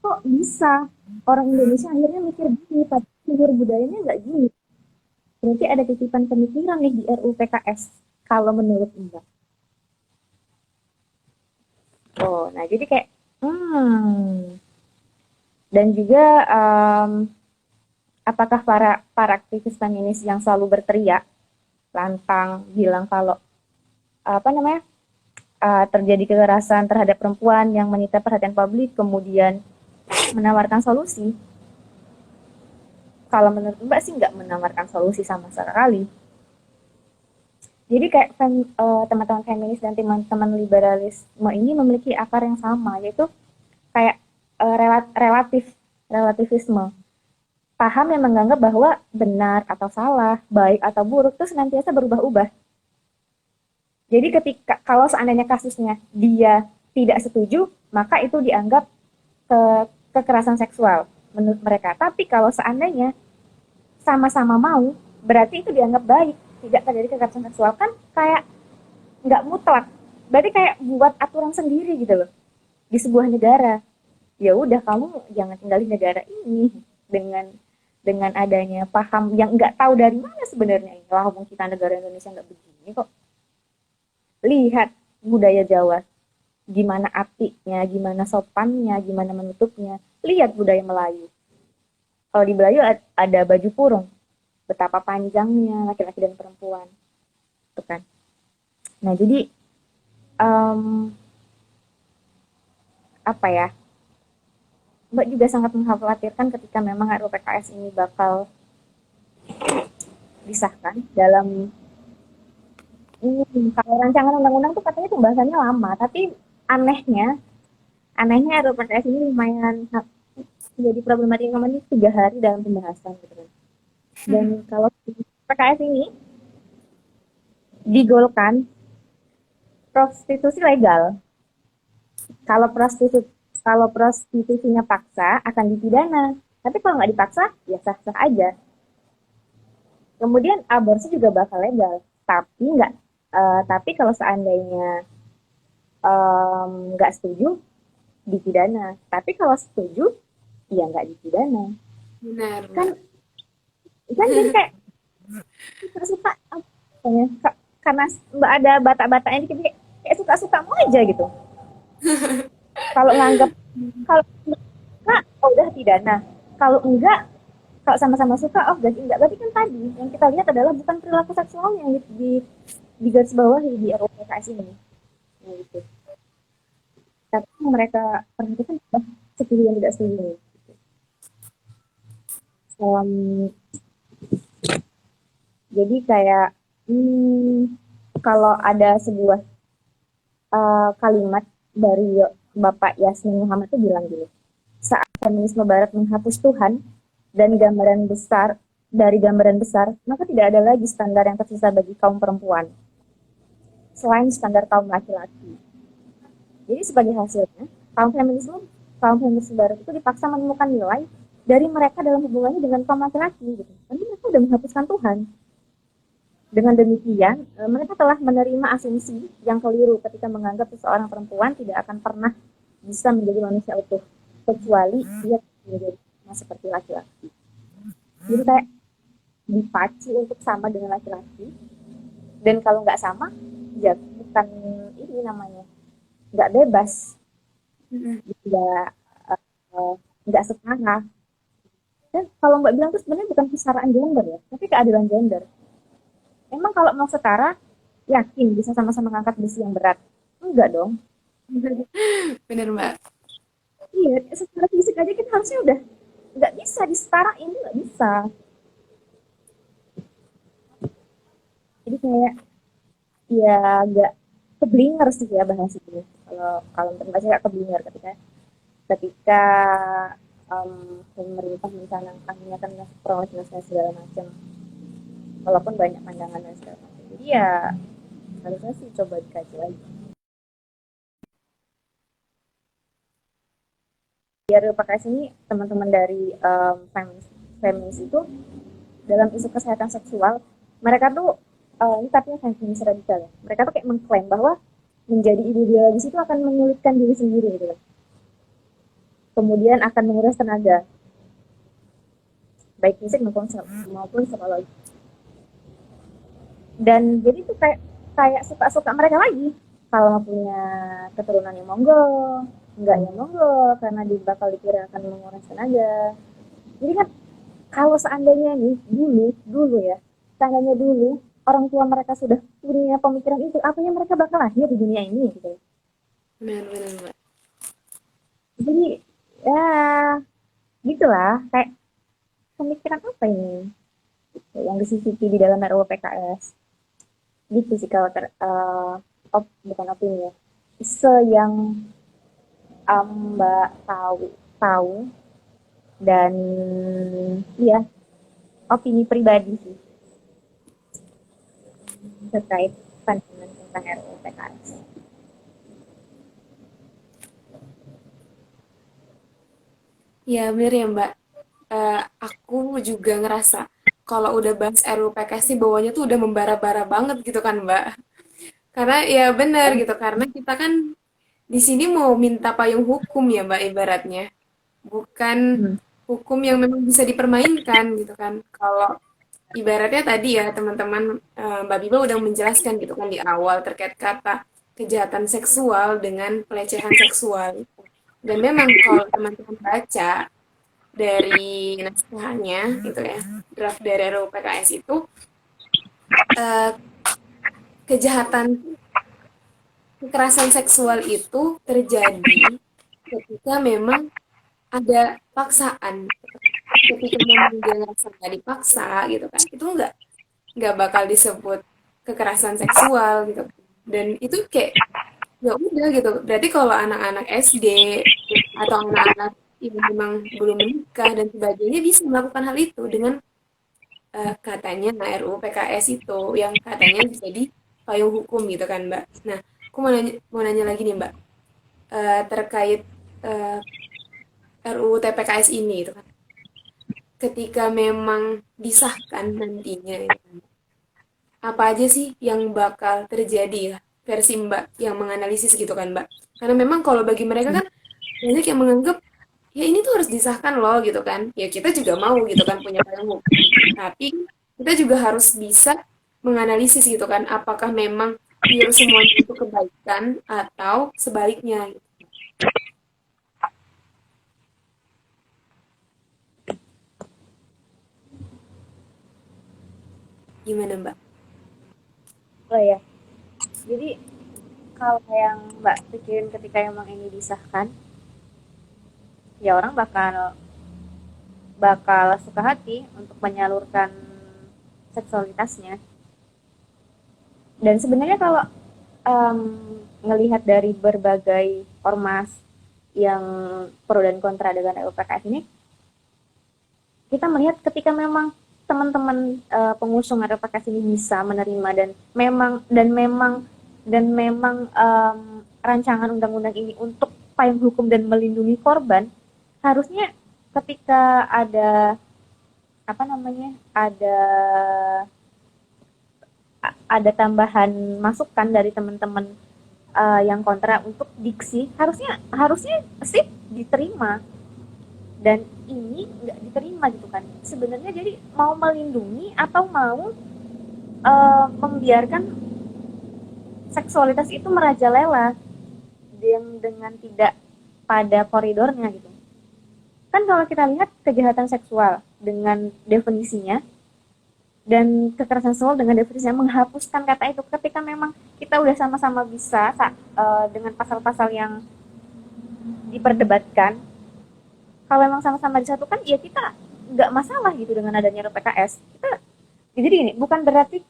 kok bisa orang Indonesia akhirnya mikir gini, tapi luhur budayanya nggak gini. Berarti ada titipan pemikiran nih di RUU PKS kalau menurut Mbak. Oh, nah jadi kayak dan juga apakah para aktivis feminis yang selalu berteriak lantang bilang kalau apa namanya terjadi kekerasan terhadap perempuan yang menyita perhatian publik kemudian menawarkan solusi? Kalau menurut Mbak sih nggak menawarkan solusi sama sekali. Jadi kayak teman-teman feminis dan teman-teman liberalisme ini memiliki akar yang sama, yaitu kayak relativisme. Paham yang menganggap bahwa benar atau salah, baik atau buruk itu senantiasa berubah-ubah. Jadi ketika kalau seandainya kasusnya dia tidak setuju, maka itu dianggap kekerasan seksual menurut mereka. Tapi kalau seandainya sama-sama mau, berarti itu dianggap baik, tidak terjadi kekerasan seksual, kan kayak nggak mutlak. Berarti kayak buat aturan sendiri gitu loh di sebuah negara. Ya udah kamu jangan tinggal di negara ini dengan adanya paham yang nggak tahu dari mana sebenarnya ini. Wah, kita negara Indonesia nggak begini kok. Lihat budaya Jawa, gimana apinya, gimana sopannya, gimana menutupnya. Lihat budaya Melayu. Kalau di Melayu ada baju kurung, betapa panjangnya laki-laki dan perempuan, itu kan. Nah jadi apa ya? Mbak juga sangat mengkhawatirkan ketika memang RUU PKS ini bakal disahkan dalam kalau rancangan undang-undang tuh katanya pembahasannya lama, tapi anehnya anehnya RUU PKS ini lumayan jadi problematika ini 3 hari dalam pembahasan gitu kan. Dan kalau PKS ini digolkan prostitusi legal. Kalau prostitusi kalau prostitusinya paksa akan dipidana. Tapi kalau nggak dipaksa, ya sah-sah aja. Kemudian aborsi juga bakal legal. Tapi kalau seandainya nggak setuju, dipidana. Tapi kalau setuju, ya nggak dipidana. Benar, Kan Mbak. kan jadi kayak suka-suka apa ya, karena mbak ada batak-bataknya dikit kayak suka-suka mau aja gitu. Kalau nganggap kalau enggak, oh udah pidana. Kalau enggak, kalau sama-sama suka, oh berarti enggak. Berarti kan tadi yang kita lihat adalah bukan perilaku seksual yang di garis bawah di RUU PKS ini. Nah, gitu. Tapi yang mereka perhatikan adalah setuju dan tidak setuju. Um, jadi kayak kalau ada sebuah kalimat dari Bapak Yasmin Muhammad itu bilang gini, saat feminisme Barat menghapus Tuhan dan gambaran besar, maka tidak ada lagi standar yang tersisa bagi kaum perempuan selain standar kaum laki-laki. Jadi sebagai hasilnya, kaum feminisme Barat itu dipaksa menemukan nilai dari mereka dalam hubungannya dengan kaum laki-laki gitu. Karena mereka sudah menghapuskan Tuhan. Dengan demikian, mereka telah menerima asumsi yang keliru ketika menganggap seseorang perempuan tidak akan pernah bisa menjadi manusia utuh kecuali dia menjadi seperti laki-laki. Jadi kayak dipacu untuk sama dengan laki-laki, dan kalau nggak sama, ya bukan ini namanya nggak bebas, nggak nggak setara. Dan kalau Mbak bilang itu sebenarnya bukan kesetaraan gender ya, tapi keadilan gender. Emang kalau mau setara, yakin bisa sama-sama ngangkat besi yang berat? Enggak dong. Benar, Mbak. Iya, secara fisik aja kita harusnya udah nggak bisa disetarain, nggak bisa. Jadi kayak ya agak keblinger sih ya bahas ini. Kalau kalau menurut saya keblinger ketika ketika pemerintah mencanangkan kan prolegnas segala macam, walaupun banyak pandangan dan segala macam. Jadi ya harusnya sih coba dikaji lagi. Biar pakai sini teman-teman dari feminis, feminis itu dalam isu kesehatan seksual, mereka tuh ini tapi yang feminis radikal ya. Mereka tuh kayak mengklaim bahwa menjadi ibu biologis itu akan menyulitkan diri sendiri gitu kan. Kemudian akan menguras tenaga, baik fisik maupun psikologi. Dan jadi tuh kayak kayak suka-suka mereka lagi. Kalau punya keturunan yang monggo, enggak yang monggo, karena bakal dikira akan menguras tenaga. Jadi kan kalau seandainya nih dulu ya, seandainya dulu orang tua mereka sudah punya pemikiran itu, apa yang mereka bakal lahir di dunia ini gitu. Benar, Mbak. Jadi ya gitulah, kayak pemikiran apa ini gitu, yang disisipi di dalam RUU PKS gitu sih kalau bukan opini ya, yang Mbak tahu tahu dan ya opini pribadi sih terkait pandangan tentang RUU PKS. Ya, benar ya, Mbak. Aku juga ngerasa kalau udah bahas RUU PKS sih bawahnya tuh udah membara-bara banget gitu kan, Mbak. Karena ya benar gitu, karena kita kan di sini mau minta payung hukum ya, Mbak, ibaratnya. Bukan Hmm. hukum yang memang bisa dipermainkan gitu kan. Kalau ibaratnya tadi ya teman-teman, Mbak Biba udah menjelaskan gitu kan di awal terkait kata kejahatan seksual dengan pelecehan seksual. Dan memang kalau teman-teman baca dari naskahnya gitu ya, draft dari RUU PKS itu, eh, kejahatan kekerasan seksual itu terjadi ketika memang ada paksaan. Ketika memang dia ngerasa nggak dipaksa gitu kan, itu nggak bakal disebut kekerasan seksual gitu. Dan itu kayak ya udah gitu. Berarti kalau anak-anak SD atau anak-anak yang memang belum menikah dan sebagainya bisa melakukan hal itu dengan katanya RUU PKS itu yang katanya jadi payung hukum gitu kan, Mbak. Nah, aku mau nanya lagi nih Mbak, terkait eh, RUU TPKS ini itu kan. Ketika memang disahkan nantinya, itu kan, apa aja sih yang bakal terjadi ya versi Mbak yang menganalisis gitu kan Mbak? Karena memang kalau bagi mereka kan banyak yang menganggap ya ini tuh harus disahkan loh gitu kan. Ya kita juga mau gitu kan punya payung hukum. Tapi kita juga harus bisa menganalisis gitu kan apakah memang pure semuanya itu kebaikan atau sebaliknya gitu. Gimana Mbak? Oh ya, jadi kalau yang Mbak pikirin ketika emang ini disahkan, ya orang bakal bakal suka hati untuk menyalurkan seksualitasnya. Dan sebenarnya kalau em, ngelihat dari berbagai ormas yang pro dan kontra dengan RUU PKS ini, kita melihat ketika memang teman-teman pengusung RUU PKS ini bisa menerima dan memang rancangan undang-undang ini untuk payung hukum dan melindungi korban, harusnya ketika ada apa namanya ada tambahan masukan dari teman-teman yang kontra untuk diksi, harusnya harusnya sih diterima, dan ini nggak diterima gitu kan. Sebenarnya jadi mau melindungi atau mau membiarkan seksualitas itu merajalela dengan tidak pada koridornya gitu. Kan kalau kita lihat kejahatan seksual dengan definisinya dan kekerasan seksual dengan definisinya menghapuskan kata itu, ketika memang kita udah sama-sama bisa dengan pasal-pasal yang diperdebatkan, kalau memang sama-sama disatukan ya kita nggak masalah gitu dengan adanya RPKS. Jadi gini, bukan berarti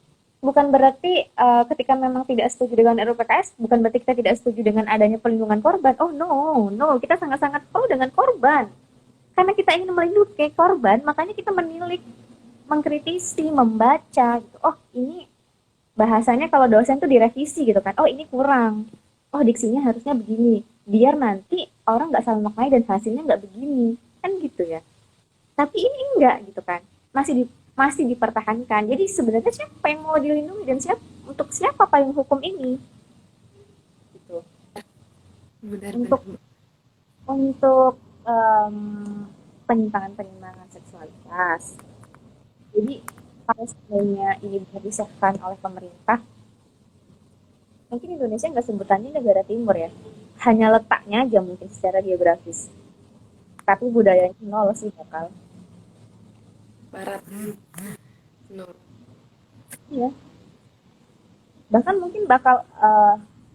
ketika memang tidak setuju dengan RUU PKS, bukan berarti kita tidak setuju dengan adanya pelindungan korban. Oh no, no, kita sangat-sangat pro dengan korban. Karena kita ingin melindungi korban, makanya kita menilik, mengkritisi, membaca gitu. Oh, ini bahasanya kalau dosen tuh direvisi gitu kan. Oh, ini kurang. Oh, diksinya harusnya begini. Biar nanti orang nggak salah maknai dan hasilnya nggak begini. Kan gitu ya. Tapi ini enggak gitu kan. Masih dipertahankan. Jadi sebenarnya siapa yang mau dilindungi dan untuk siapa payung hukum ini? Gitu. Benar-benar Untuk untuk em, penyimpangan-penyimpangan seksualitas. Jadi kalau sebenarnya ini bisa disahkan oleh pemerintah, mungkin Indonesia nggak sebutannya negara timur ya. Hanya letaknya aja mungkin secara geografis. Tapi budayanya nol sih bakal. barat. No. Iya. Bahkan mungkin bakal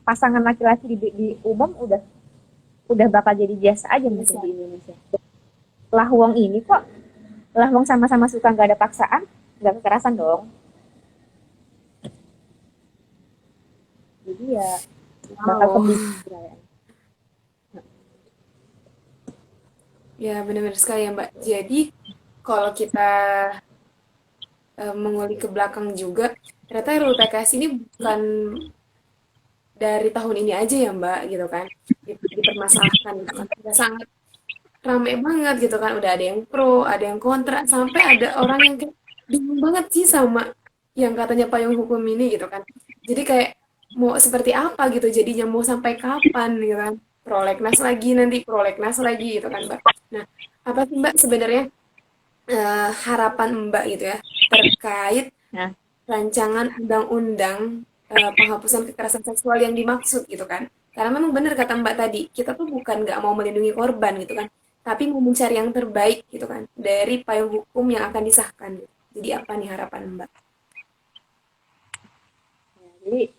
pasangan laki-laki di umum udah bakal jadi biasa aja mungkin Bisa. di Indonesia. Lah wong ini kok, lah wong sama-sama suka nggak ada paksaan, nggak kekerasan dong. Jadi ya bakal Wow. pembelajaran. Ya benar-benar sekali ya Mbak. Jadi kalau kita mengulik ke belakang juga, ternyata RUU PKS ini bukan dari tahun ini aja ya Mbak gitu kan, dipermasalahkan gitu kan. Udah sangat rame banget gitu kan, udah ada yang pro, ada yang kontra, sampai ada orang yang kayak bingung banget sih sama yang katanya payung hukum ini gitu kan. Jadi kayak mau seperti apa gitu, jadinya mau sampai kapan gitu kan. Prolegnas lagi nanti, prolegnas lagi gitu kan Mbak. Nah, apa sih Mbak sebenarnya harapan Mbak gitu ya terkait Nah, rancangan undang-undang penghapusan kekerasan seksual yang dimaksud gitu kan. Karena memang benar kata Mbak tadi, kita tuh bukan nggak mau melindungi korban gitu kan, tapi mau mencari yang terbaik gitu kan dari payung hukum yang akan disahkan. Gitu. Jadi apa nih harapan Mbak? jadi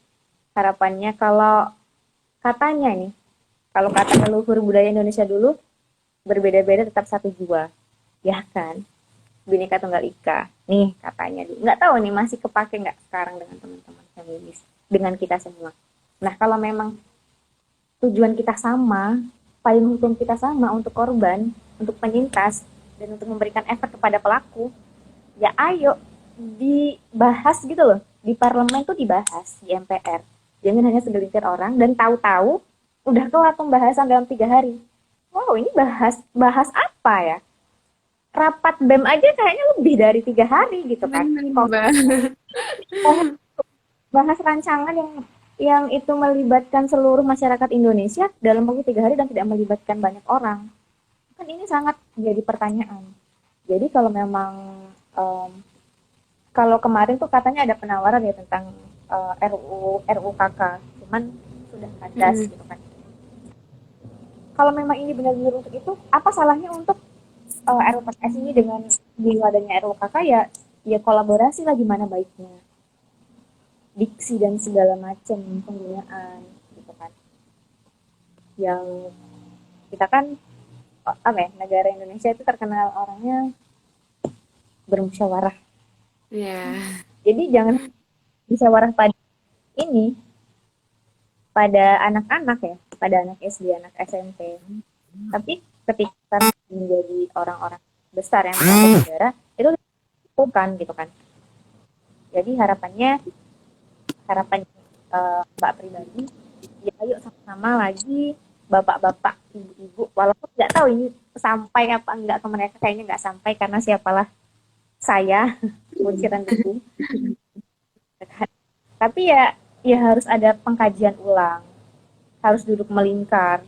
harapannya kalau katanya nih, kalau kata leluhur budaya Indonesia dulu, berbeda-beda tetap satu jua, ya kan? Bhinneka Tunggal Ika. Nih katanya dulu. Nggak tahu nih masih kepake nggak sekarang dengan teman-teman feminis, dengan kita semua. Nah kalau memang tujuan kita sama, payung hukum kita sama untuk korban, untuk penyintas, dan untuk memberikan efek kepada pelaku, ya ayo dibahas gitu loh. Di parlemen tuh dibahas, di MPR. Jangan hanya segelintir orang dan tahu-tahu udah kelar pembahasan dalam 3 hari. Wow, ini bahas bahas apa ya? Rapat BEM aja kayaknya lebih dari 3 hari gitu kan. Bener, Kok Mbak. bahas rancangan yang itu melibatkan seluruh masyarakat Indonesia dalam waktu 3 hari dan tidak melibatkan banyak orang, kan ini sangat jadi pertanyaan. Jadi kalau memang um, kalau kemarin tuh katanya ada penawaran ya tentang RUU KK, cuman sudah kandas Mm-mm. gitu kan. Kalau memang ini benar-benar untuk itu, apa salahnya untuk RUU PKS ini dengan adanya RUU KK ya, ya kolaborasi lah gimana baiknya, diksi dan segala macam penggunaan gitu kan. Yang kita kan apa ya, negara Indonesia itu terkenal orangnya bermusyawarah. Ya. Jadi jangan musyawarah pada ini, pada anak-anak ya, pada anak SD, anak SMP. Tapi ketika menjadi orang-orang besar yang menjabat negara, itu bukan gitu kan. Jadi harapan Mbak pribadi, ya ayo sama-sama lagi bapak-bapak, ibu-ibu, walaupun nggak tahu ini sampai apa enggak ke mereka, kayaknya nggak sampai karena siapalah saya, buciran debu. Tapi ya harus ada pengkajian ulang, harus duduk melingkar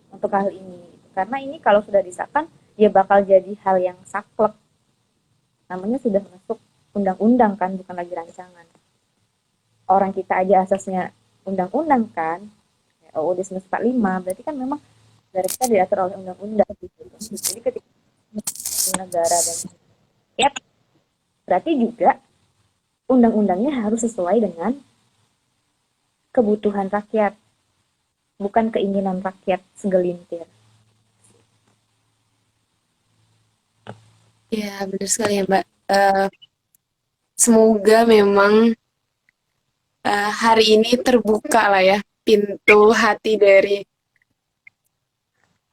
untuk hal ini. Karena ini kalau sudah disahkan, ya bakal jadi hal yang saklek. Namanya sudah masuk undang-undang kan, bukan lagi rancangan. Orang kita aja asasnya undang-undang kan, UUD 1945, berarti kan memang negara kita diatur oleh undang-undang gitu. Jadi ketika negara dan rakyat, berarti juga undang-undangnya harus sesuai dengan kebutuhan rakyat, bukan keinginan rakyat segelintir. Ya, benar sekali ya, Mbak. Semoga memang hari ini terbuka lah ya pintu hati dari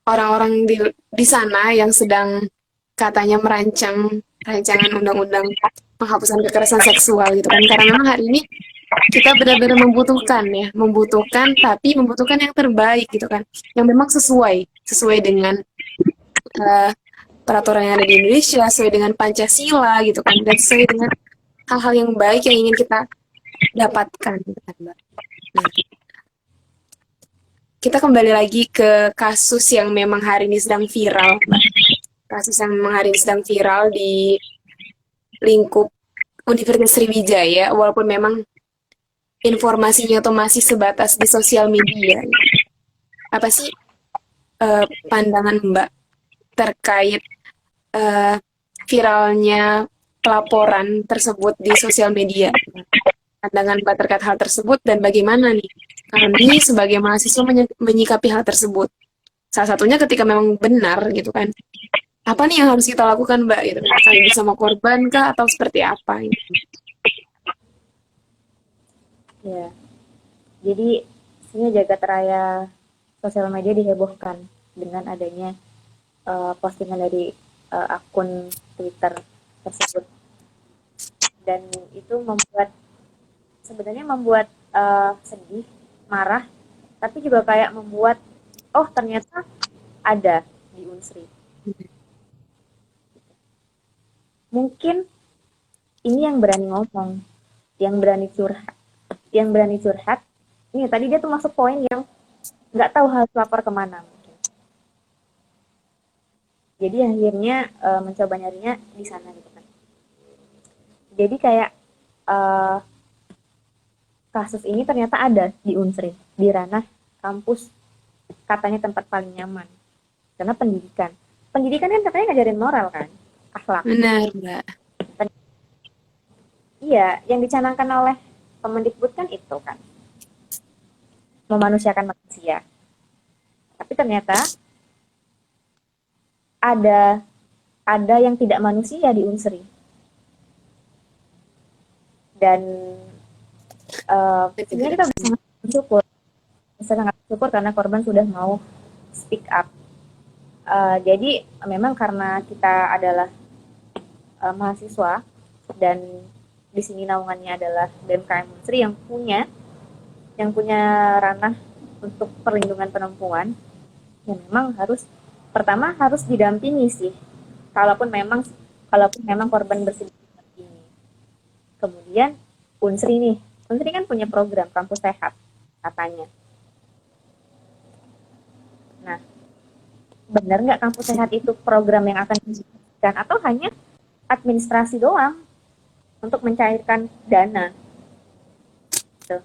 orang-orang di sana yang sedang katanya merancang rancangan undang-undang penghapusan kekerasan seksual gitu kan. Karena memang hari ini kita benar-benar membutuhkan ya, membutuhkan tapi membutuhkan yang terbaik gitu kan. Yang memang sesuai dengan uh, peraturan yang ada di Indonesia, sesuai dengan Pancasila gitu kan, dan sesuai dengan hal-hal yang baik yang ingin kita dapatkan gitu kan, Mbak. Nah, kita kembali lagi ke kasus yang memang hari ini sedang viral, Mbak. Kasus yang memang hari ini sedang viral di lingkup Universitas Sriwijaya, walaupun memang informasinya tuh masih sebatas di sosial media. Apa sih pandangan Mbak terkait eh, viralnya pelaporan tersebut di sosial media? Pandangan Mbak terkait hal tersebut dan bagaimana nih kami sebagai mahasiswa menyikapi hal tersebut? Salah satunya ketika memang benar gitu kan. Apa nih yang harus kita lakukan, Mbak? Gitu kan. Kami bersama korban kah atau seperti apa? Gitu. Ya, jadi sini jagat raya sosial media dihebohkan dengan adanya postingan dari akun Twitter tersebut, dan itu sebenarnya membuat sedih, marah, tapi juga kayak membuat oh ternyata ada di Unsri. Mungkin ini yang berani ngomong, yang berani curhat, Ini tadi dia tuh masuk poin yang nggak tahu harus lapor kemana. Jadi akhirnya mencoba nyarinya di sana gitu kan. Jadi kayak uh, kasus ini ternyata ada di Unsri, di ranah kampus, katanya tempat paling nyaman karena pendidikan. Pendidikan kan katanya ngajarin moral kan, akhlak. Benar, Mbak. Iya, yang dicanangkan oleh Kemendikbud kan itu kan, memanusiakan manusia. Tapi ternyata ada yang tidak manusia di Unsri. Dan sebenarnya kita sangat bersyukur karena korban sudah mau speak up. Jadi memang karena kita adalah mahasiswa dan di sini naungannya adalah BMKM Unsri yang punya yang punya ranah untuk perlindungan perempuan, ya memang harus pertama harus didampingi sih. Kalaupun memang kalaupun memang korban bersedih seperti ini. Kemudian Unsri nih, Unsri kan punya program kampus sehat katanya. Nah, benar nggak kampus sehat itu program yang akan diberikan atau hanya administrasi doang untuk mencairkan dana? Gitu.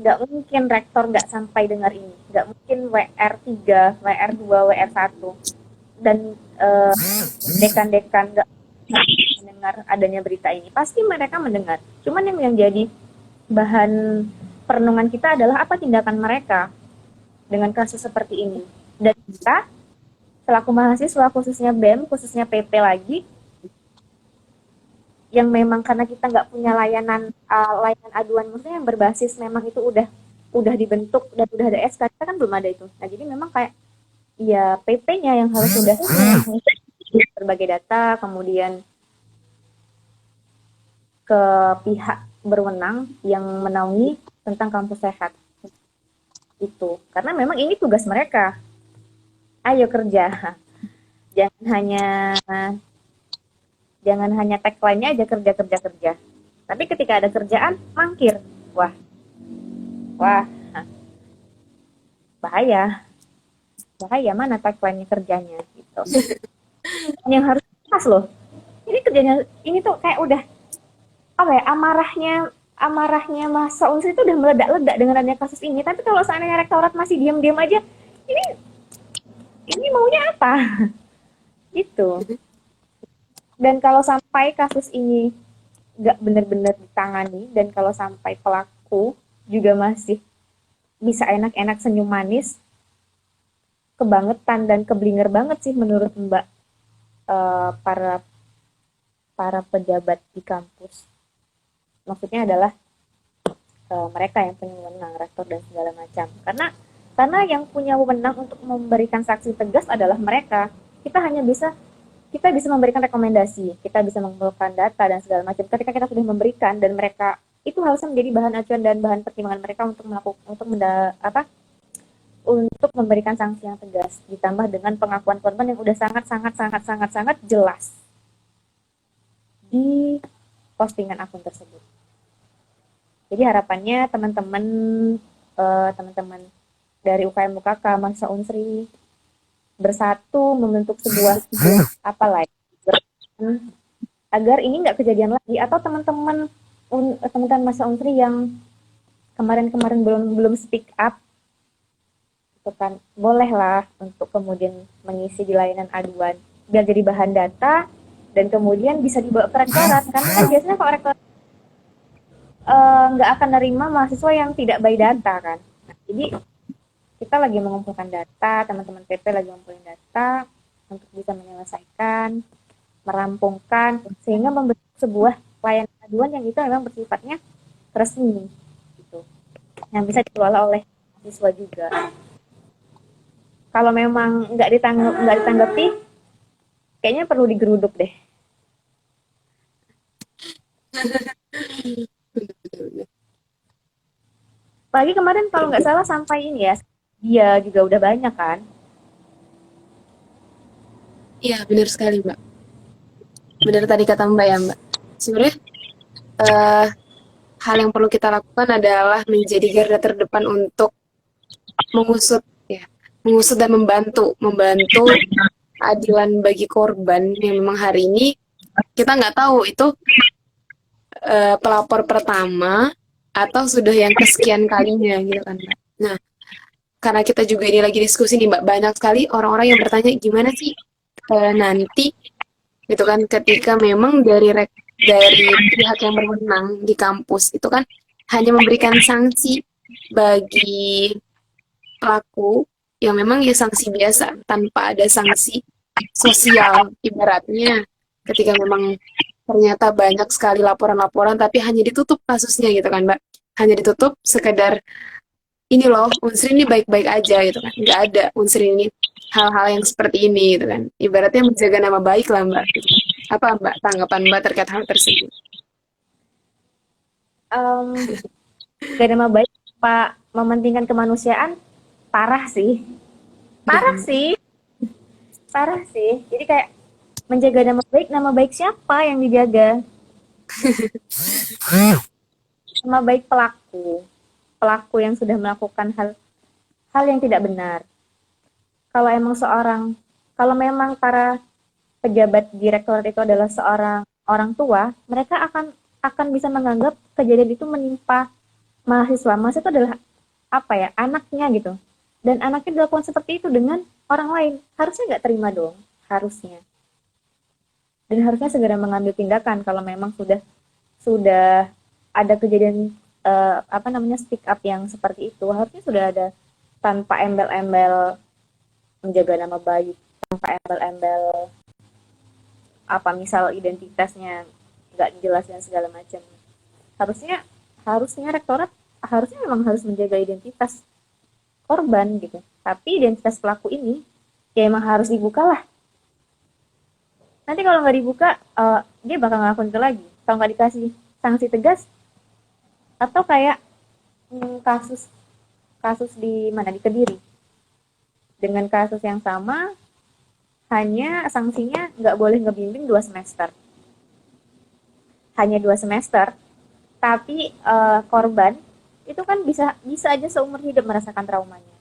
Nggak mungkin rektor nggak sampai dengar ini. Nggak mungkin WR3, WR2, WR1 dan eh, dekan-dekan nggak mendengar adanya berita ini. Pasti mereka mendengar. Cuman yang jadi bahan perenungan kita adalah apa tindakan mereka dengan kasus seperti ini. Dan kita selaku mahasiswa khususnya BEM, khususnya PP lagi yang memang karena kita nggak punya layanan aduan maksudnya yang berbasis memang itu udah dibentuk dan udah ada SK kita kan belum ada itu. Nah jadi memang kayak ya PP-nya yang harus sudah berbagai data kemudian ke pihak berwenang yang menaungi tentang kampus sehat itu karena memang ini tugas mereka. Ayo kerja, jangan hanya jangan hanya tagline-nya aja kerja kerja kerja. Tapi ketika ada kerjaan mangkir. Wah, wah, bahaya. Bahaya mana tagline-nya kerjanya gitu. Yang harus pas loh. Ini kerjanya ini tuh kayak udah apa ya amarahnya masa unsur itu udah meledak-ledak dengan adanya kasus ini. Tapi kalau seandainya rektorat masih diam-diam aja, ini ini maunya apa? Gitu. Dan kalau sampai kasus ini nggak benar-benar ditangani dan kalau sampai pelaku juga masih bisa enak-enak senyum manis, kebangetan dan keblinger banget sih menurut Mbak para para pejabat di kampus. Maksudnya adalah mereka yang punya wewenang, rektor dan segala macam. Karena yang punya wewenang untuk memberikan sanksi tegas adalah mereka. Kita bisa memberikan rekomendasi, kita bisa mengumpulkan data dan segala macam. Ketika kita sudah memberikan dan mereka itu harusnya menjadi bahan acuan dan bahan pertimbangan mereka untuk melakukan untuk memberikan sanksi yang tegas ditambah dengan pengakuan korban yang udah sangat sangat sangat sangat sangat jelas di postingan akun tersebut. Jadi harapannya teman-teman dari UKM UKK Mahasiswa Unsri bersatu membentuk sebuah apalah agar ini nggak kejadian lagi atau teman-teman Mahasiswa Unsri yang kemarin-kemarin belum speak up itu kan bolehlah untuk kemudian mengisi di layanan aduan biar jadi bahan data dan kemudian bisa dibawa ke rektorat karena kan biasanya kalau rektorat nggak akan nerima mahasiswa yang tidak by data kan. Nah, jadi kita lagi mengumpulkan data, teman-teman PP lagi mengumpulkan data untuk bisa menyelesaikan, merampungkan, sehingga membentuk sebuah layanan aduan yang itu memang bersifatnya resmi, gitu. Yang bisa dikelola oleh mahasiswa juga. Kalau memang nggak ditanggapi, kayaknya perlu digeruduk deh. Pagi kemarin kalau nggak salah sampai ini ya, dia juga udah banyak kan. Iya, benar sekali, Mbak. Benar tadi kata Mbak ya, Mbak. Sebenarnya eh, hal yang perlu kita lakukan adalah menjadi garda terdepan untuk mengusut ya, mengusut dan membantu keadilan bagi korban yang memang hari ini kita nggak tahu itu pelapor pertama atau sudah yang kesekian kalinya gitu kan, Mbak. Nah, karena kita juga ini lagi diskusi nih Mbak, banyak sekali orang-orang yang bertanya gimana sih nanti gitu kan ketika memang dari pihak yang berwenang di kampus itu kan hanya memberikan sanksi bagi pelaku yang memang ya sanksi biasa tanpa ada sanksi sosial ibaratnya ketika memang ternyata banyak sekali laporan-laporan tapi hanya ditutup kasusnya gitu kan Mbak, hanya ditutup sekedar ini loh Unsri ini baik-baik aja gitu kan, nggak ada Unsri ini hal-hal yang seperti ini gitu kan, ibaratnya menjaga nama baik lah Mbak gitu. Apa Mbak tanggapan Mbak terkait hal tersebut? Um, Gak nama baik, Pak, mementingkan kemanusiaan, parah sih. Parah Dan sih, parah sih. Jadi kayak menjaga nama baik siapa yang dijaga? Nama baik pelaku, pelaku yang sudah melakukan hal hal yang tidak benar. Kalau emang seorang, kalau memang para pejabat direktorat itu adalah seorang orang tua, mereka akan bisa menganggap kejadian itu menimpa mahasiswa. Mahasiswa itu adalah apa ya, anaknya gitu. Dan anaknya dilakukan seperti itu dengan orang lain. Harusnya nggak terima dong, harusnya. Dan harusnya segera mengambil tindakan kalau memang sudah ada kejadian apa namanya, speak up yang seperti itu. Harusnya sudah ada, tanpa embel-embel menjaga nama baik, tanpa embel-embel apa misal identitasnya nggak jelas dan segala macam. Harusnya harusnya rektorat harusnya memang harus menjaga identitas korban gitu. Tapi identitas pelaku ini ya emang harus dibuka lah. Nanti kalau nggak dibuka, dia bakal ngelakuin itu lagi. Kalau nggak dikasih sanksi tegas, atau kayak kasus kasus di mana, di Kediri, dengan kasus yang sama, hanya sanksinya nggak boleh ngebimbing 2 semester, hanya 2 semester, tapi korban itu kan bisa bisa aja seumur hidup merasakan traumanya.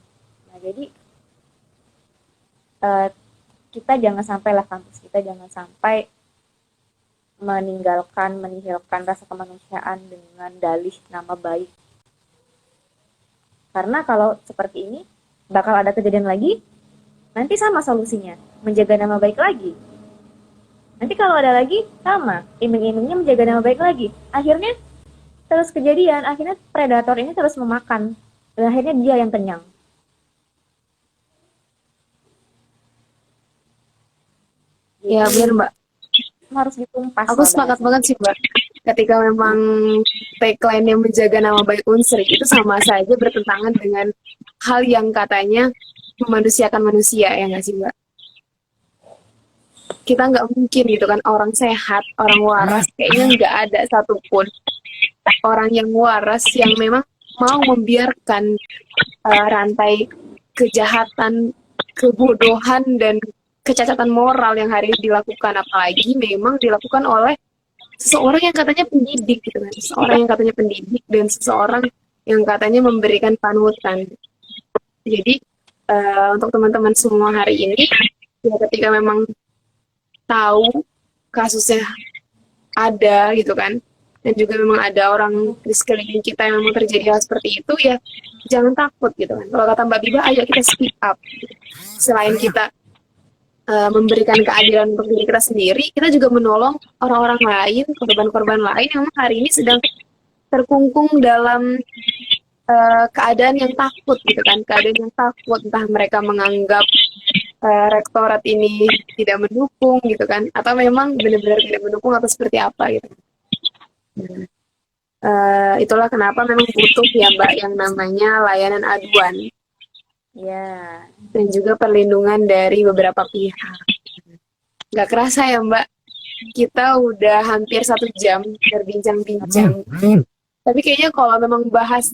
Nah jadi uh, kita jangan sampai lah, kampus kita jangan sampai menihilkan rasa kemanusiaan dengan dalih nama baik. Karena kalau seperti ini bakal ada kejadian lagi, nanti sama solusinya, menjaga nama baik lagi. Nanti kalau ada lagi, sama, iming-imingnya menjaga nama baik lagi. Akhirnya terus kejadian, akhirnya predator ini terus memakan, dan akhirnya dia yang kenyang. ya Jadi benar Mbak. harus ditumpas Aku lah sepakat bahasanya. banget sih Mbak. Ketika memang tagline yang menjaga nama baik Unsri itu sama saja bertentangan dengan hal yang katanya memanusiakan manusia ya nggak sih Mbak? Kita nggak mungkin gitu kan orang sehat, orang waras kayaknya nggak ada satupun orang yang waras yang memang mau membiarkan rantai kejahatan, kebodohan dan kecacatan moral yang hari ini dilakukan, apalagi memang dilakukan oleh seseorang yang katanya pendidik gitu kan, seseorang yang katanya pendidik dan seseorang yang katanya memberikan panutan. Jadi untuk teman-teman semua hari ini, ya ketika memang tahu kasusnya ada gitu kan, dan juga memang ada orang di sekeliling kita yang memang terjadi hal seperti itu, ya jangan takut gitu kan. Kalau kata Mbak Biba, ayo kita speak up. Selain kita memberikan keadilan untuk diri kita sendiri, kita juga menolong orang-orang lain, korban-korban lain yang hari ini sedang terkungkung dalam keadaan yang takut gitu kan, keadaan yang takut, entah mereka menganggap rektorat ini tidak mendukung gitu kan, atau memang benar-benar tidak mendukung atau seperti apa gitu. Itulah kenapa memang butuh ya Mbak yang namanya layanan aduan Ya, dan juga perlindungan dari beberapa pihak. Gak kerasa ya Mbak, kita udah hampir 1 jam berbincang-bincang. Tapi kayaknya kalau memang bahas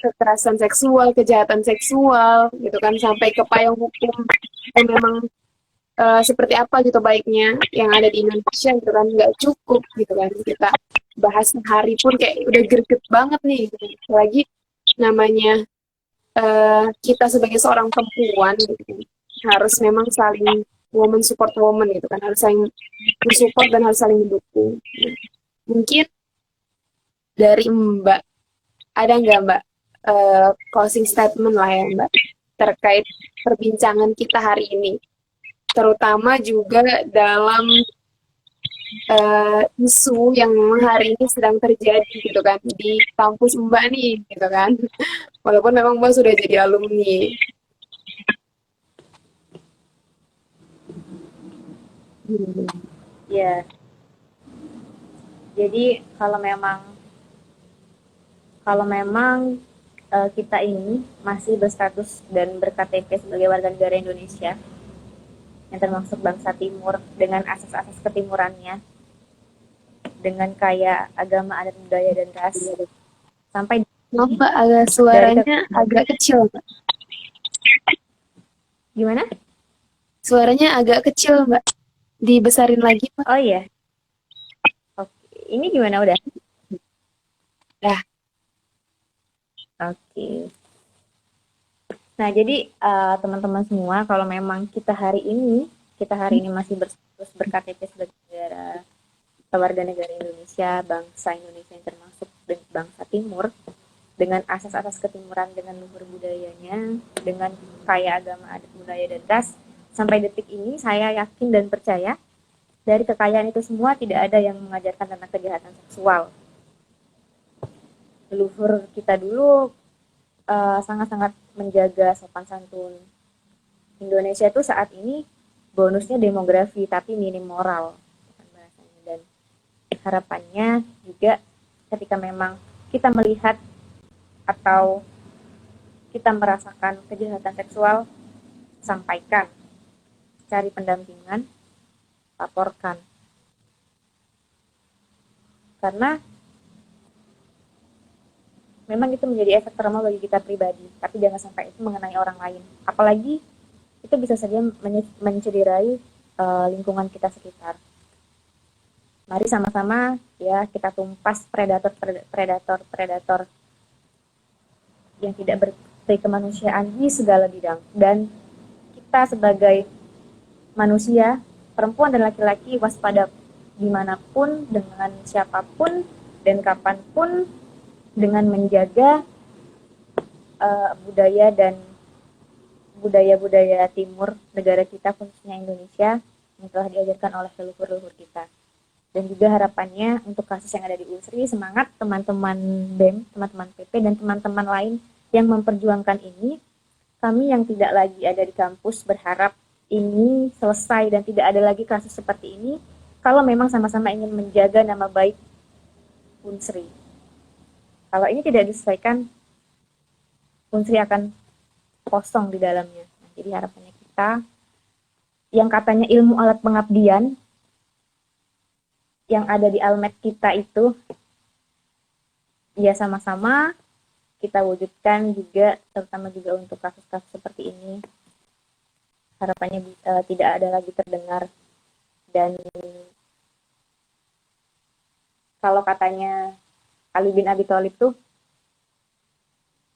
kekerasan seksual, kejahatan seksual, gitu kan, sampai ke payung hukum yang memang seperti apa gitu baiknya yang ada di Indonesia gitu kan, nggak cukup gitu kan kita bahas sehari pun kayak udah greget banget nih gitu. Apalagi namanya kita sebagai seorang perempuan gitu kan, harus memang saling woman support woman gitu kan, harus saling mensupport dan harus saling mendukung. Mungkin dari Mbak, ada nggak Mbak closing statement lah ya Mbak terkait perbincangan kita hari ini, terutama juga dalam isu yang hari ini sedang terjadi gitu kan di kampus Mbak nih gitu kan, walaupun memang Mbak sudah jadi alumni. ya. Jadi kalau memang kita ini masih berstatus dan berKTP sebagai warga negara Indonesia yang termasuk bangsa Timur dengan asas-asas ketimurannya, dengan kaya agama, adat, budaya, dan ras, sampai Maaf Mbak, agak dari ke suaranya agak kecil Mbak. gimana? Suaranya agak kecil Mbak. Dibesarin lagi Mbak. Oh iya, oke. Ini gimana udah? Dah. Oke. Nah, jadi teman-teman semua, kalau memang kita hari ini masih terus berKTP sebagai warga negara Indonesia, bangsa Indonesia yang termasuk bangsa Timur, dengan asas-asas ketimuran, dengan luhur budayanya, dengan kaya agama, adat, budaya, dan ras, sampai detik ini saya yakin dan percaya dari kekayaan itu semua tidak ada yang mengajarkan tentang kejahatan seksual. Leluhur kita dulu sangat-sangat menjaga sopan santun. Indonesia itu saat ini bonusnya demografi tapi minim moral dan harapannya juga ketika memang kita melihat atau kita merasakan kejahatan seksual, sampaikan, cari pendampingan, laporkan. Karena memang itu menjadi efek trauma bagi kita pribadi, tapi jangan sampai itu mengenai orang lain. Apalagi itu bisa saja mencederai lingkungan kita sekitar. Mari sama-sama ya kita tumpas predator yang tidak berkemanusiaan di segala bidang. Dan kita sebagai manusia, perempuan dan laki-laki, waspada dimanapun, dengan siapapun, dan kapanpun, dengan menjaga budaya dan budaya-budaya timur negara kita, khususnya Indonesia, yang telah diajarkan oleh leluhur-leluhur kita. Dan juga harapannya untuk kasus yang ada di Unsri, semangat teman-teman BEM, teman-teman PP, dan teman-teman lain yang memperjuangkan ini. Kami yang tidak lagi ada di kampus berharap ini selesai dan tidak ada lagi kasus seperti ini, kalau memang sama-sama ingin menjaga nama baik Unsri. Kalau ini tidak diselesaikan, Unsri akan kosong di dalamnya. Jadi harapannya kita, yang katanya ilmu alat pengabdian, yang ada di almet kita itu, ya sama-sama kita wujudkan juga, terutama juga untuk kasus-kasus seperti ini. Harapannya tidak ada lagi terdengar. Dan kalau katanya Ali bin Abi Thalib tuh,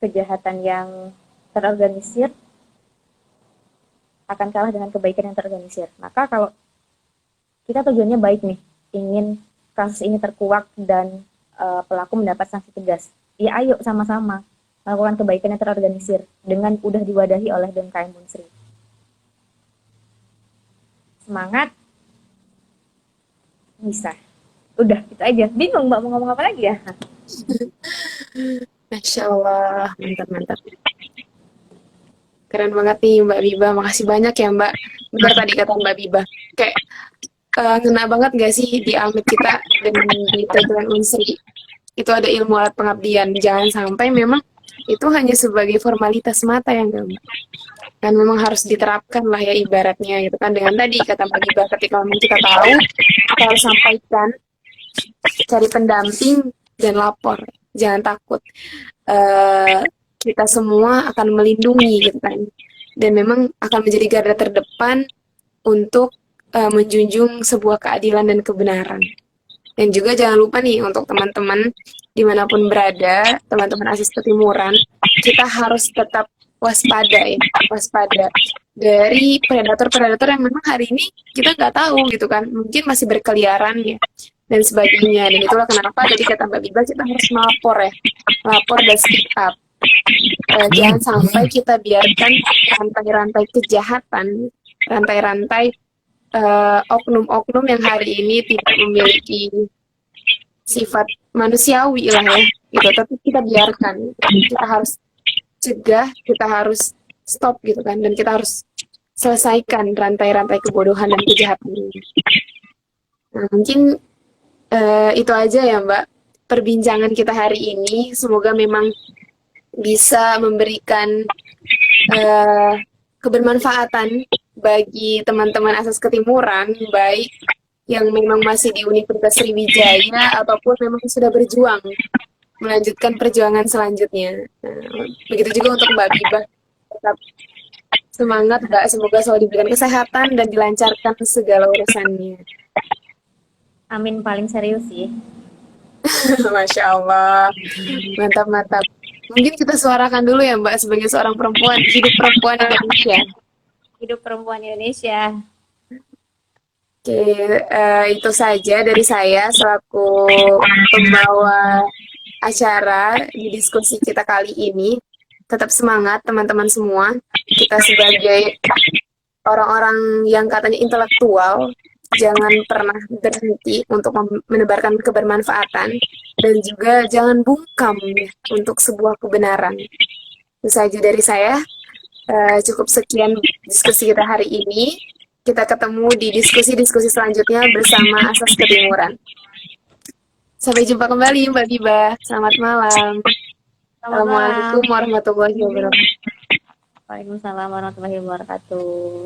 kejahatan yang terorganisir akan kalah dengan kebaikan yang terorganisir. Maka kalau kita tujuannya baik nih, ingin kasus ini terkuak dan pelaku mendapat sanksi tegas, ya ayo sama-sama melakukan kebaikan yang terorganisir dengan udah diwadahi oleh BMKM Unsri. Semangat, bisa. Udah, itu aja. Bingung Mbak mau ngomong apa lagi ya? Masya Allah, mantap-mantap. Keren banget nih Mbak Biba, makasih banyak ya Mbak. Benar tadi kata Mbak Biba, kayak ngena banget gak sih di almet kita dengan di tagline Unsri itu ada ilmu alat pengabdian. Jangan sampai memang itu hanya sebagai formalitas semata ya Mbak. Kan memang harus diterapkan lah ya ibaratnya gitu kan. Dengan tadi kata Mbak Biba, ketika memang kita tahu, kita harus sampaikan, cari pendamping, dan lapor. Jangan takut. Kita semua akan melindungi gitu kan. Dan memang akan menjadi garda terdepan untuk menjunjung sebuah keadilan dan kebenaran. Dan juga jangan lupa nih untuk teman-teman dimanapun berada, teman-teman ASIS Ketimuran, kita harus tetap waspada ya, waspada dari predator-predator yang memang hari ini kita nggak tahu gitu kan, mungkin masih berkeliaran ya dan sebagainya. Dan itulah kenapa tadi kata Mbak Biba kita harus melapor ya, melapor dan speak up. Jangan sampai kita biarkan rantai-rantai kejahatan, rantai-rantai oknum-oknum yang hari ini tidak memiliki sifat manusiawi lah ya, gitu. Tapi kita biarkan, kita harus cegah, kita harus stop gitu kan, dan kita harus selesaikan rantai-rantai kebodohan dan kejahatan ini. Nah, mungkin itu aja ya Mbak perbincangan kita hari ini. Semoga memang bisa memberikan kebermanfaatan bagi teman-teman ASIS Ketimuran, baik yang memang masih di Universitas Sriwijaya ataupun memang sudah berjuang melanjutkan perjuangan selanjutnya. Nah, begitu juga untuk Mbak Bibah. Tetap semangat, Mbak. Semoga selalu diberikan kesehatan dan dilancarkan segala urusannya. Amin, paling serius sih. Masya Allah. Mantap, mantap. Mungkin kita suarakan dulu ya, Mbak, sebagai seorang perempuan, hidup perempuan Indonesia. Hidup perempuan Indonesia. Oke, itu saja dari saya selaku pembawa acara di diskusi kita kali ini. Tetap semangat teman-teman semua. Kita sebagai orang-orang yang katanya intelektual, jangan pernah berhenti untuk menebarkan kebermanfaatan dan juga jangan bungkam ya untuk sebuah kebenaran. Itu saja dari saya. Cukup sekian diskusi kita hari ini. Kita ketemu di diskusi-diskusi selanjutnya bersama Asas Ketimuran. Sampai jumpa kembali Mbak Biba. Selamat malam. Selamat malam. Assalamualaikum warahmatullahi wabarakatuh. Waalaikumsalam warahmatullahi wabarakatuh.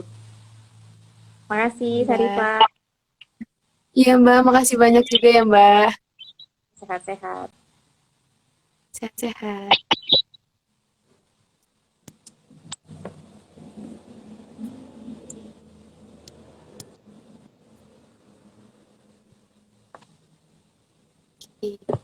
Makasih, Mbak. Sarifah. Iya Mbak, makasih banyak juga ya Mbak. Sehat-sehat. Sehat-sehat. Oke.